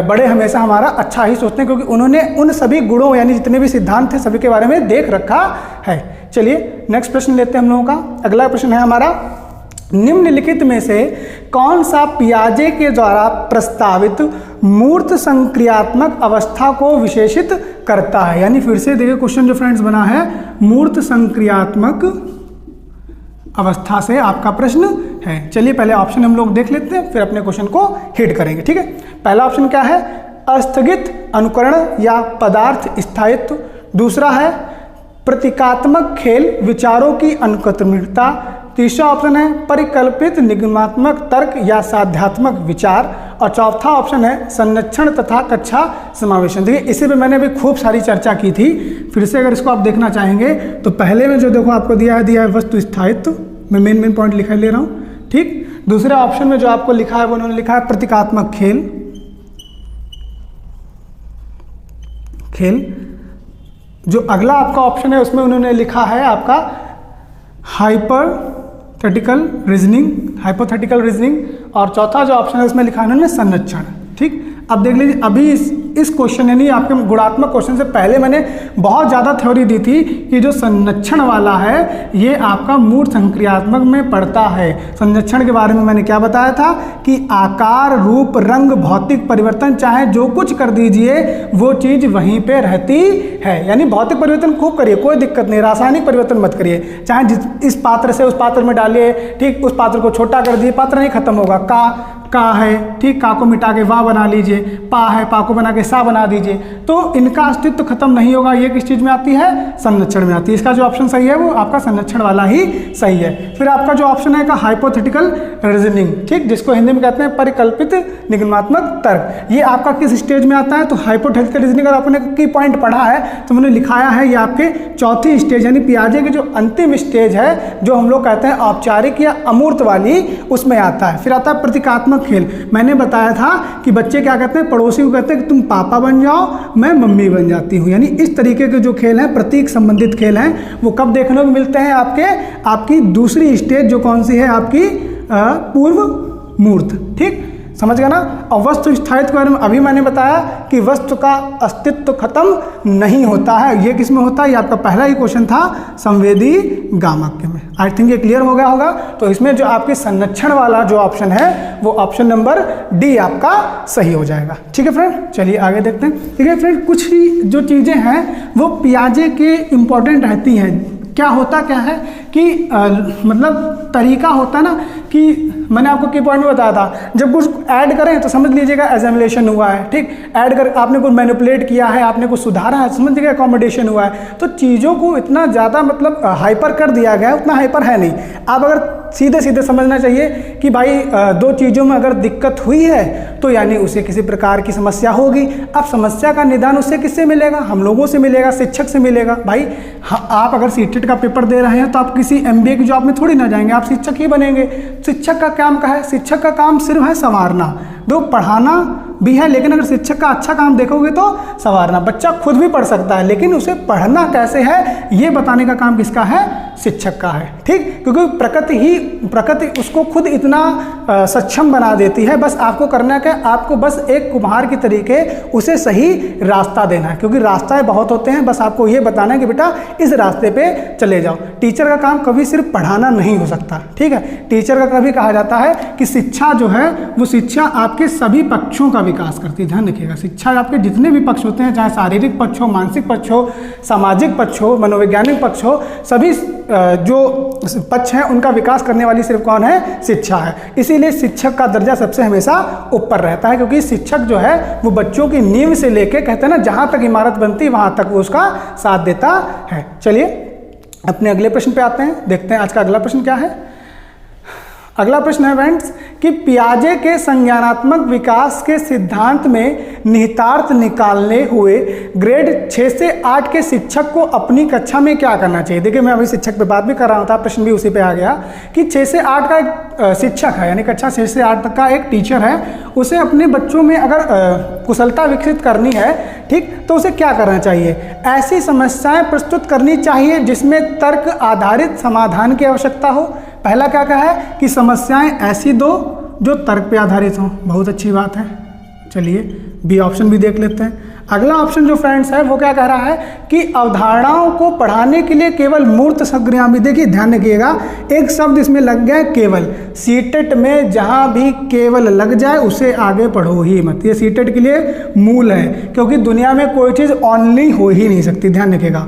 बड़े हमेशा हमारा अच्छा ही सोचते हैं, क्योंकि उन्होंने उन सभी गुणों यानी जितने भी सिद्धांत थे सभी के बारे में देख रखा है। चलिए नेक्स्ट प्रश्न लेते हैं हम लोगों का। अगला प्रश्न है हमारा, निम्नलिखित में से कौन सा पियाजे के द्वारा प्रस्तावित मूर्त संक्रियात्मक अवस्था को विशेषित करता है। यानी फिर से देखिए क्वेश्चन जो फ्रेंड्स बना है, मूर्त संक्रियात्मक अवस्था से आपका प्रश्न है। चलिए पहले ऑप्शन हम लोग देख लेते हैं, फिर अपने क्वेश्चन को हिट करेंगे। ठीक है, पहला ऑप्शन क्या है, अस्थगित अनुकरण या पदार्थ स्थायित्व। दूसरा है प्रतीकात्मक खेल, विचारों की अनुक्रमणिकता। तीसरा ऑप्शन है परिकल्पित निगमात्मक तर्क या साध्यात्मक विचार। और चौथा ऑप्शन है संरक्षण तथा कक्षा समावेशन। देखिए इसी पे मैंने भी खूब सारी चर्चा की थी, फिर से अगर इसको आप देखना चाहेंगे तो पहले में जो देखो आपको दिया है वस्तु स्थायित्व, मैं मेन पॉइंट लिखा ले रहा हूँ। ठीक, दूसरे ऑप्शन में जो आपको लिखा है वो उन्होंने लिखा है प्रतीकात्मक खेल। जो अगला आपका ऑप्शन है उसमें उन्होंने लिखा है आपका हाइपोथेटिकल रीजनिंग। और चौथा जो ऑप्शन है उसमें लिखा है उन्होंने संरक्षण। ठीक, अब देख लीजिए अभी इस क्वेश्चन यानी आपके गुणात्मक क्वेश्चन से पहले मैंने बहुत ज़्यादा थ्योरी दी थी कि जो संरक्षण वाला है ये आपका मूर्त संक्रियात्मक में पड़ता है। संरक्षण के बारे में मैंने क्या बताया था कि आकार, रूप, रंग, भौतिक परिवर्तन, चाहे जो कुछ कर दीजिए वो चीज़ वहीं पे रहती है। यानी भौतिक परिवर्तन खूब करिए, कोई दिक्कत नहीं, रासायनिक परिवर्तन मत करिए, चाहे इस पात्र से उस पात्र में डालिए। ठीक, उस पात्र को छोटा कर दिए, पात्र नहीं खत्म होगा। का है, ठीक, का को मिटा के वा बना लीजिए, पा है, पा को बना के सा बना दीजिए, तो इनका अस्तित्व खत्म नहीं होगा। ये किस चीज़ में आती है, संरक्षण में आती है। इसका जो ऑप्शन सही है वो आपका संरक्षण वाला ही सही है। फिर आपका जो ऑप्शन है का हाइपोथेटिकल रीजनिंग, ठीक, जिसको हिंदी में कहते हैं परिकल्पित निगमात्मक तर्क, ये आपका किस स्टेज में आता है, तो हाइपोथेटिकल रीजनिंग अगर आपने की पॉइंट पढ़ा है तो मैंने लिखाया है ये आपके चौथी स्टेज यानी पियाजे की जो अंतिम स्टेज है, जो हम लोग कहते हैं औपचारिक या अमूर्त वाली, उसमें आता है। फिर आता है प्रतीकात्मक खेल। मैंने बताया था कि बच्चे क्या कहते हैं, पड़ोसी को कहते हैं कि तुम पापा बन जाओ, मैं मम्मी बन जाती हूँ। यानी इस तरीके के जो खेल हैं, प्रतीक संबंधित खेल हैं, वो कब देखने को मिलते हैं, आपकी दूसरी स्टेज जो कौन सी है, आपकी पूर्व मूर्त। ठीक, समझ गया ना। और वस्तु स्थायित्व के बारे में अभी मैंने बताया कि वस्तु का अस्तित्व खत्म नहीं होता है। ये किस में होता है, ये आपका पहला ही क्वेश्चन था संवेदी गामक में। आई थिंक ये क्लियर हो गया होगा। तो इसमें जो आपके संरक्षण वाला जो ऑप्शन है वो ऑप्शन नंबर डी आपका सही हो जाएगा। ठीक है फ्रेंड, चलिए आगे देखते हैं। ठीक है फ्रेंड, कुछ ही जो चीज़ें हैं वो पियाजे के इम्पोर्टेंट रहती हैं। क्या होता क्या है कि मतलब तरीका होता है ना कि मैंने आपको की पॉइंट में बताया था, जब कुछ ऐड करें तो समझ लीजिएगा एजेमुलेशन हुआ है। ठीक, ऐड कर आपने कुछ मैनिपुलेट किया है, आपने कुछ सुधारा है, समझ लीजिएगा अकोमोडेशन हुआ है। तो चीज़ों को इतना ज़्यादा मतलब हाइपर कर दिया गया है, उतना हाइपर है नहीं। आप अगर सीधे सीधे समझना चाहिए कि भाई दो चीज़ों में अगर दिक्कत हुई है तो यानी उसे किसी प्रकार की समस्या होगी। अब समस्या का निदान उससे किससे मिलेगा, हम लोगों से मिलेगा, शिक्षक से मिलेगा। भाई आप अगर सीटेट का पेपर दे रहे हैं तो आप किसी MBA की जॉब में थोड़ी ना जाएंगे, आप शिक्षक ही बनेंगे। शिक्षक का काम क्या है, शिक्षक का काम सिर्फ है संवारना। दो पढ़ाना भी है, लेकिन अगर शिक्षक का अच्छा काम देखोगे तो संवारना। बच्चा खुद भी पढ़ सकता है, लेकिन उसे पढ़ना कैसे है ये बताने का काम किसका है, शिक्षक का है। ठीक, क्योंकि प्रकृति उसको खुद इतना सक्षम बना देती है। बस आपको करना क्या, आपको बस एक कुम्हार की तरीके उसे सही रास्ता देना है, क्योंकि रास्ते बहुत होते हैं। बस आपको ये बताना है कि बेटा इस रास्ते पे चले जाओ। टीचर का काम कभी सिर्फ पढ़ाना नहीं हो सकता। ठीक है, टीचर का कभी कहा जाता है कि शिक्षा जो है वो शिक्षा आपके सभी पक्षों का विकास करती है। ध्यान रखिएगा, शिक्षा आपके जितने भी पक्ष होते हैं, चाहे शारीरिक पक्ष हो, मानसिक पक्ष हो, सामाजिक पक्ष हो, मनोवैज्ञानिक पक्ष हो, सभी जो पक्ष हैं उनका विकास करने वाली सिर्फ कौन है, शिक्षा है। इसीलिए शिक्षक का दर्जा सबसे हमेशा ऊपर रहता है, क्योंकि शिक्षक जो है वो बच्चों की नींव से लेके कहते हैं ना जहां तक इमारत बनती है वहां तक वो उसका साथ देता है। चलिए अपने अगले प्रश्न पे आते हैं, देखते हैं आज का अगला प्रश्न क्या है। अगला प्रश्न है फ्रेंड्स कि पियाजे के संज्ञानात्मक विकास के सिद्धांत में निहितार्थ निकालने हुए ग्रेड 6 से 8 के शिक्षक को अपनी कक्षा में क्या करना चाहिए। देखिए मैं अभी शिक्षक पे बात भी कर रहा था, प्रश्न भी उसी पे आ गया कि 6 से 8 का एक शिक्षक है, यानी कक्षा 6 से 8 तक का एक टीचर है, उसे अपने बच्चों में अगर कुशलता विकसित करनी है, ठीक, तो उसे क्या करना चाहिए। ऐसी समस्याएं प्रस्तुत करनी चाहिए जिसमें तर्क आधारित समाधान की आवश्यकता हो। पहला क्या कहा है कि समस्याएं ऐसी दो जो तर्क पे आधारित हों, बहुत अच्छी बात है। चलिए बी ऑप्शन भी देख लेते हैं। अगला ऑप्शन जो फ्रेंड्स है वो क्या कह रहा है कि अवधारणाओं को पढ़ाने के लिए केवल मूर्त संज्ञा भी, देखिए ध्यान रखिएगा एक शब्द इसमें लग गया केवल। सीटेट में जहां भी केवल लग जाए उसे आगे पढ़ो ही मत, ये सीटेट के लिए मूल है, क्योंकि दुनिया में कोई चीज़ ओनली हो ही नहीं सकती। ध्यान रखिएगा,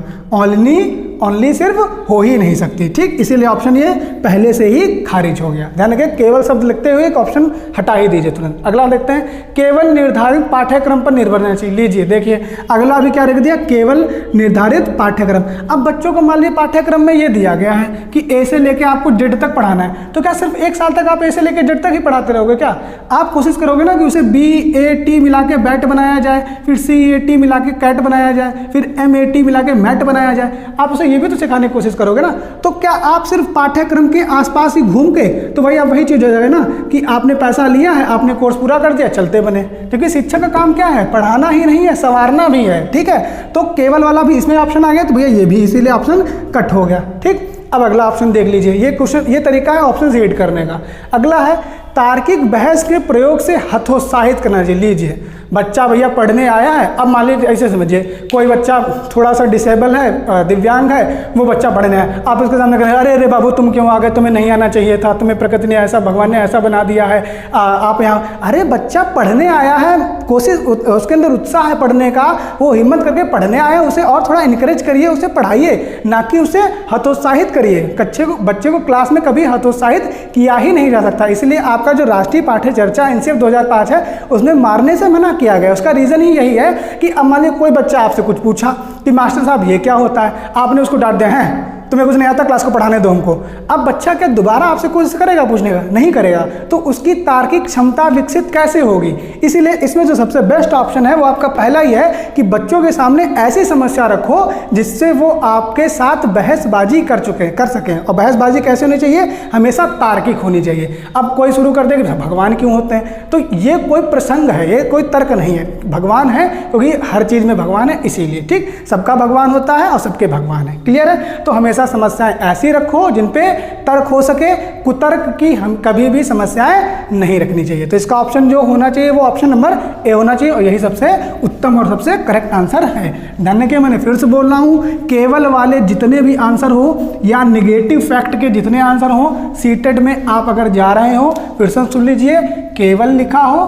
ओनली सिर्फ हो ही नहीं सकती। ठीक, इसीलिए ऑप्शन ये पहले से ही खारिज हो गया। ध्यान रखिए, केवल शब्द लिखते हुए एक ऑप्शन हटा ही दीजिए तुरंत। अगला देखते हैं, केवल निर्धारित पाठ्यक्रम पर निर्भर रहना चाहिए। लीजिए देखिए अगला भी क्या लिख दिया, केवल निर्धारित पाठ्यक्रम। अब बच्चों को मान लीजिए पाठ्यक्रम में ये दिया गया है कि ए से लेकर आपको जेड तक पढ़ाना है, तो क्या सिर्फ 1 साल तक आप ए से लेकर जेड तक ही पढ़ाते रहोगे क्या? आप कोशिश करोगे ना कि उसे BAT मिला के बैट बनाया जाए, फिर CAT मिला के कैट बनाया जाए, फिर MAT मिला के मैट बनाया जाए। आप उसे ये भी तो सिखाने की कोशिश करोगे ना। तो क्या आप सिर्फ पाठ्यक्रम के आसपास ही घूम के, तो भाई आप वही चीज हो जाएगा ना कि आपने पैसा लिया है, आपने कोर्स पूरा कर दिया, चलते बने। क्योंकि शिक्षक का काम क्या है, पढ़ाना ही नहीं है, संवारना भी है। ठीक है, तो केवल वाला भी इसमें ऑप्शन आ गया, तो भैया ये भी इसीलिए ऑप्शन कट हो गया। ठीक, अब अगला ऑप्शन देख लीजिए, ये क्वेश्चन, ये तरीका है ऑप्शन रीड करने का। अगला है तार्किक बहस के प्रयोग से हतोत्साहित करना चाहिए। लीजिए बच्चा भैया पढ़ने आया है, अब मान लीजिए ऐसे समझिए कोई बच्चा थोड़ा सा डिसेबल है, दिव्यांग है, वो बच्चा पढ़ने आया, आप उसके सामने कहें अरे अरे बाबू तुम क्यों आ गए, तुम्हें नहीं आना चाहिए था, तुम्हें प्रकृति ने ऐसा, भगवान ने ऐसा बना दिया है, आप यहाँ। अरे बच्चा पढ़ने आया है, कोशिश उसके अंदर उत्साह है पढ़ने का, वो हिम्मत करके पढ़ने आया, उसे और थोड़ा इनकरेज करिए, उसे पढ़ाइए, ना कि उसे हतोत्साहित करिए। बच्चे को क्लास में कभी हतोत्साहित किया ही नहीं जा सकता। इसलिए आपका जो राष्ट्रीय पाठ्य चर्चा NCF 2005 है उसमें मारने से मना किया गया। उसका रीजन ही यही है कि अब मान लीजिए कोई बच्चा आपसे कुछ पूछा कि मास्टर साहब ये क्या होता है, आपने उसको डांट दिया है तुम्हें कुछ नहीं आता, क्लास को पढ़ाने दो हमको। अब बच्चा क्या दोबारा आपसे कोशिश करेगा पूछने का? नहीं करेगा। तो उसकी तार्किक क्षमता विकसित कैसे होगी? इसीलिए इसमें जो सबसे बेस्ट ऑप्शन है वो आपका पहला ही है कि बच्चों के सामने ऐसी समस्या रखो जिससे वो आपके साथ बहसबाजी कर सकें। और बहसबाजी कैसे होनी चाहिए? हमेशा तार्किक होनी चाहिए। अब कोई शुरू कर दे कि भगवान क्यों होते हैं, तो ये कोई प्रसंग है, ये कोई तर्क नहीं है। भगवान है क्योंकि हर चीज़ में भगवान है, इसीलिए। ठीक, सबका भगवान होता है और सबके भगवान है। क्लियर है? तो हमेशा हमेशा समस्याएं ऐसी रखो जिन पे तर्क हो सके, कुतर्क की हम कभी भी समस्याएं नहीं रखनी चाहिए। तो इसका ऑप्शन जो होना चाहिए वो ऑप्शन नंबर ए होना चाहिए और यही सबसे उत्तम और सबसे करेक्ट आंसर है। ध्यान रखिए, मैंने फिर से बोल रहा हूँ, केवल वाले जितने भी आंसर हो या निगेटिव फैक्ट के जितने आंसर हो सीटेट में आप अगर जा रहे हो फिर से सुन लीजिए, केवल लिखा हो,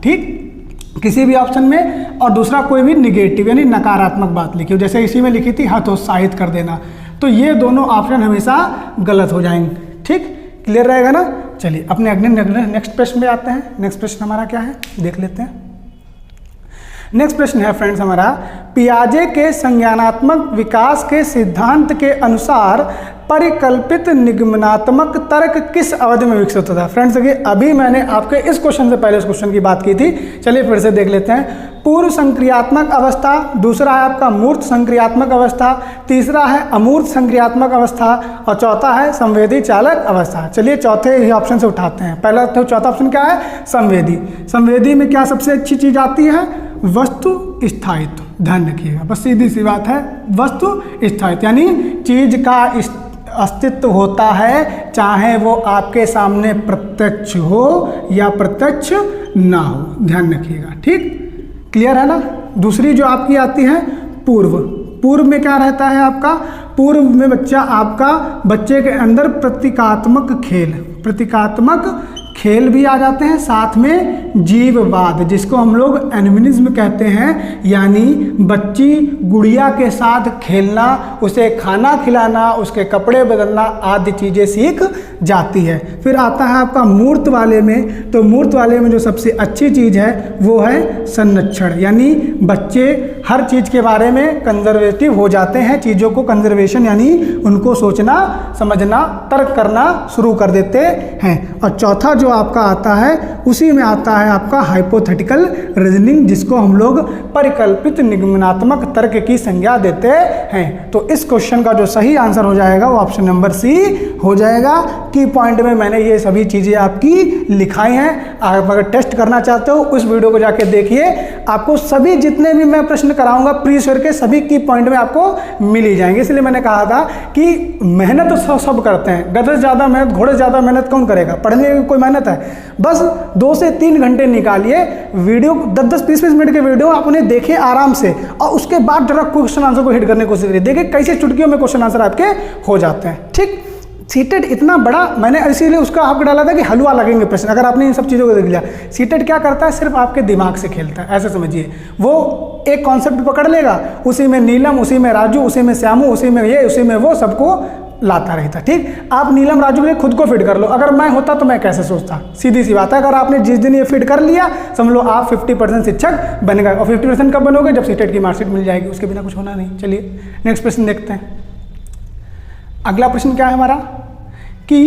ठीक, किसी भी ऑप्शन में, और दूसरा कोई भी निगेटिव यानी नकारात्मक बात लिखी हो, जैसे इसी में लिखी थी हतोत्साहित कर देना, तो ये दोनों ऑप्शन हमेशा गलत हो जाएंगे। ठीक, क्लियर रहेगा ना। चलिए अपने अगले नेक्स्ट प्रश्न में आते हैं। नेक्स्ट प्रश्न हमारा क्या है देख लेते हैं। नेक्स्ट प्रश्न है फ्रेंड्स हमारा, पियाजे के संज्ञानात्मक विकास के सिद्धांत के अनुसार परिकल्पित निगमनात्मक तर्क किस अवधि में विकसित होता है। फ्रेंड्स देखिए, अभी मैंने आपके इस क्वेश्चन से पहले इस क्वेश्चन की बात की थी, चलिए फिर से देख लेते हैं। पूर्व संक्रियात्मक अवस्था, दूसरा है आपका मूर्त संक्रियात्मक अवस्था, तीसरा है अमूर्त संक्रियात्मक अवस्था और चौथा है संवेदी चालक अवस्था। चलिए चौथे ही ऑप्शन से उठाते हैं। पहला तो चौथा ऑप्शन क्या है, संवेदी। संवेदी में क्या सबसे अच्छी चीज आती है, वस्तु स्थायित्व। ध्यान रखिएगा, बस सीधी सी बात है, वस्तु स्थायित्व यानी चीज का अस्तित्व होता है चाहे वो आपके सामने प्रत्यक्ष हो या प्रत्यक्ष ना हो। ध्यान रखिएगा, ठीक, क्लियर है ना। दूसरी जो आपकी आती है पूर्व। पूर्व में क्या रहता है आपका, पूर्व में बच्चे के अंदर प्रतीकात्मक खेल भी आ जाते हैं, साथ में जीववाद जिसको हम लोग एनिमिज्म कहते हैं, यानी बच्ची गुड़िया के साथ खेलना, उसे खाना खिलाना, उसके कपड़े बदलना आदि चीज़ें सीख जाती है। फिर आता है आपका मूर्त वाले में, तो मूर्त वाले में जो सबसे अच्छी चीज़ है वो है संरक्षण, यानी बच्चे हर चीज़ के बारे में कंजर्वेटिव हो जाते हैं, चीज़ों को कंजर्वेशन यानी उनको सोचना समझना तर्क करना शुरू कर देते हैं। और चौथा जो आपका आता है उसी में आता है आपका हाइपोथेटिकल रीजनिंग, जिसको हम लोग परिकल्पित निगमनात्मक तर्क की संज्ञा देते हैं। तो इस क्वेश्चन का जो सही आंसर हो जाएगा वो ऑप्शन नंबर सी हो जाएगा। की पॉइंट में मैंने ये सभी चीज़ें आपकी लिखाई हैं, आप अगर टेस्ट करना चाहते हो उस वीडियो को जाके देखिए, आपको सभी जितने भी मैं प्रश्न कराऊंगा प्रीवियस ईयर के सभी की पॉइंट में आपको मिल ही जाएंगे। इसलिए मैंने कहा था कि मेहनत तो सब करते हैं, गधे से ज़्यादा मेहनत घोड़े से ज़्यादा मेहनत कौन करेगा, पढ़ने की कोई मेहनत है, बस 2 से 3 घंटे निकालिए, वीडियो 10-10, 20-20 मिनट के वीडियो आप उन्हें देखें आराम से और उसके बाद जरा क्वेश्चन आंसर को हिट करने की कोशिश करिए, देखिए कैसे चुटकियों में क्वेश्चन आंसर आपके हो जाते हैं। ठीक, सीटेट इतना बड़ा मैंने इसीलिए उसका आपको डाला था कि हलवा लगेंगे प्रश्न, अगर आपने इन सब चीज़ों को देख लिया। सीटेट क्या करता है, सिर्फ आपके दिमाग से खेलता है, ऐसे समझिए। वो एक कॉन्सेप्ट पकड़ लेगा, उसी में नीलम, उसी में राजू, उसी में श्यामू, उसी में ये, उसी में वो, सबको लाता रहता। ठीक, आप नीलम राजू के लिए खुद को फिट कर लो, अगर मैं होता तो मैं कैसे सोचता, सीधी सी बात है। अगर आपने जिस दिन ये फिट कर लिया समझ लो आप 50% शिक्षक बन गए। और 50% कब बनोगे, जब सीटेट की मार्कशीट मिल जाएगी, उसके बिना कुछ होना नहीं। चलिए नेक्स्ट प्रश्न देखते हैं। अगला प्रश्न क्या है हमारा कि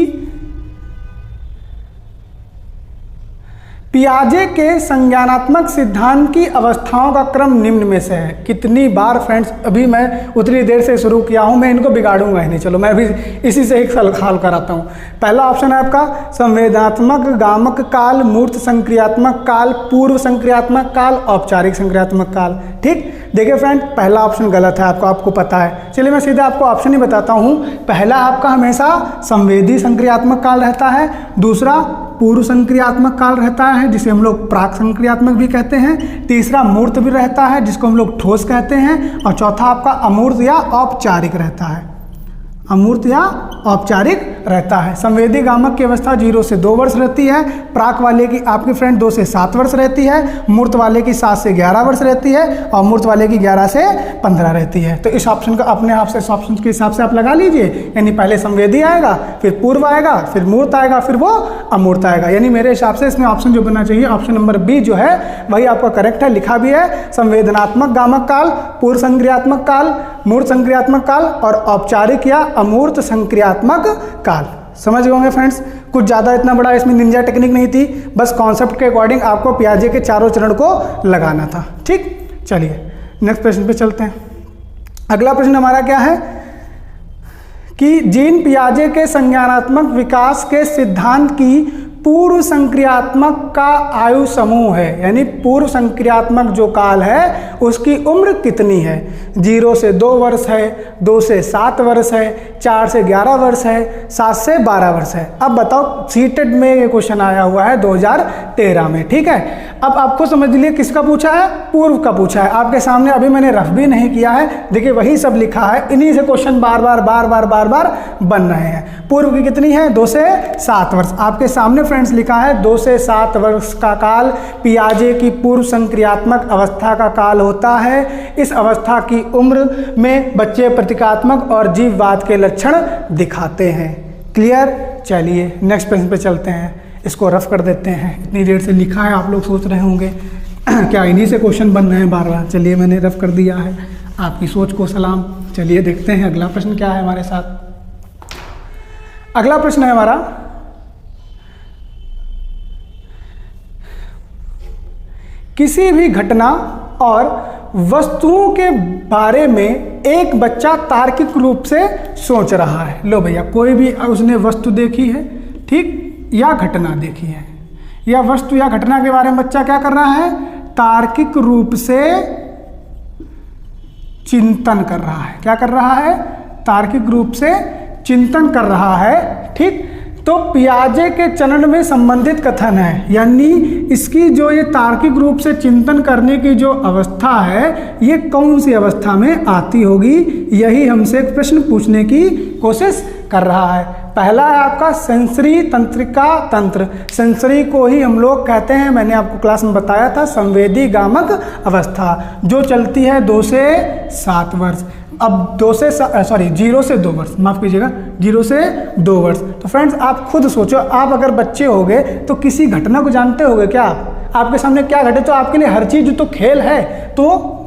पियाजे के संज्ञानात्मक सिद्धांत की अवस्थाओं का क्रम निम्न में से है। कितनी बार फ्रेंड्स, अभी मैं उतनी देर से शुरू किया हूं, मैं इनको बिगाड़ूंगा ही नहीं, चलो मैं अभी इसी से एक सवाल कराता हूं। पहला ऑप्शन है आपका संवेदनात्मक गामक काल, मूर्त संक्रियात्मक काल, पूर्व संक्रियात्मक काल, औपचारिक संक्रियात्मक काल। ठीक, देखिए फ्रेंड, पहला ऑप्शन गलत है, आपको पता है। चलिए मैं सीधा आपको ऑप्शन ही बताता हूं। पहला आपका हमेशा संवेदी संक्रियात्मक काल रहता है, दूसरा पूर्व संक्रियात्मक काल रहता है जिसे हम लोग प्राक संक्रियात्मक भी कहते हैं, तीसरा मूर्त भी रहता है जिसको हम लोग ठोस कहते हैं, और चौथा आपका अमूर्त या औपचारिक रहता है, अमूर्त या औपचारिक रहता है। संवेदी गामक की अवस्था 0 से 2 वर्ष रहती है, प्राक वाले की आपके फ्रेंड 2 से 7 वर्ष रहती है, मूर्त वाले की 7 से 11 वर्ष रहती है, और मूर्त वाले की 11 से 15 रहती है। तो इस ऑप्शन का अपने आप से इस ऑप्शन के हिसाब से आप लगा लीजिए, यानी पहले संवेदी आएगा, फिर पूर्व आएगा, फिर मूर्त आएगा, फिर वो अमूर्त आएगा। यानी मेरे हिसाब से इसमें ऑप्शन जो बनना चाहिए ऑप्शन नंबर बी जो है वही आपका करेक्ट है, लिखा भी है संवेदनात्मक गामक काल, पूर्व संक्रियात्मक काल, मूर्त संक्रियात्मक काल और औपचारिक या अमूर्त संक्रियात्मक काल। समझ गए होंगे फ्रेंड्स, कुछ ज़्यादा इतना बड़ा इसमें निंजा टेक्निक नहीं थी, बस कॉन्सेप्ट के अकॉर्डिंग आपको पियाजे के चारों चरण को लगाना था। ठीक, चलिए नेक्स्ट प्रश्न पे चलते हैं। अगला प्रश्न हमारा क्या है कि जीन पियाजे के संज्ञानात्मक विकास के सिद्धांत की पूर्व संक्रियात्मक का आयु समूह है, यानी पूर्व संक्रियात्मक जो काल है उसकी उम्र कितनी है। 0 से 2 वर्ष है, 2 से 7 वर्ष है, 4 से 11 वर्ष है, 7 से 12 वर्ष है। अब बताओ, सीटेट में ये क्वेश्चन आया हुआ है 2013 में, ठीक है। अब आपको समझ लीजिए किसका पूछा है, पूर्व का पूछा है। आपके सामने अभी मैंने रफ भी नहीं किया है, देखिए वही सब लिखा है, इन्हीं से क्वेश्चन बार बार बन रहे हैं। पूर्व की कितनी है, 2 से 7 वर्ष। आपके सामने फ्रेंड्स लिखा है 2 से 7 वर्ष का काल पियाजे की पूर्व संक्रियात्मक अवस्था का काल होता है। इस अवस्था की उम्र में बच्चे प्रतीकात्मक और जीववाद के लक्षण दिखाते हैं। क्लियर। चलिए नेक्स्ट प्रश्न पे चलते हैं, इसको रफ कर देते हैं। इतनी देर से लिखा है, आप लोग सोच रहे होंगे क्या इन्हीं से क्वेश्चन बन रहे हैं बार बार। चलिए मैंने रफ कर दिया है, आपकी सोच को सलाम। चलिए देखते हैं अगला प्रश्न क्या है हमारे साथ। अगला प्रश्न है हमारा, किसी भी घटना और वस्तुओं के बारे में एक बच्चा तार्किक रूप से सोच रहा है। लो भैया, कोई भी उसने वस्तु देखी है, ठीक, या घटना देखी है, या वस्तु या घटना के बारे में बच्चा क्या कर रहा है, तार्किक रूप से चिंतन कर रहा है। क्या कर रहा है, तार्किक रूप से चिंतन कर रहा है, ठीक। तो पियाजे के चलन में संबंधित कथन है, यानी इसकी जो ये तार्किक रूप से चिंतन करने की जो अवस्था है, ये कौन सी अवस्था में आती होगी, यही हमसे एक प्रश्न पूछने की कोशिश कर रहा है। पहला है आपका सेंसरी तंत्रिका तंत्र। सेंसरी को ही हम लोग कहते हैं, मैंने आपको क्लास में बताया था, संवेदी गामक अवस्था, जो चलती है 2 से 7 वर्ष। अब 0 से 2 वर्ष, माफ कीजिएगा, 0 से 2 वर्ष। तो फ्रेंड्स आप खुद सोचो, आप अगर बच्चे होगे तो किसी घटना को जानते होगे क्या आप? आपके सामने क्या घटे तो आपके लिए हर चीज तो खेल है, तो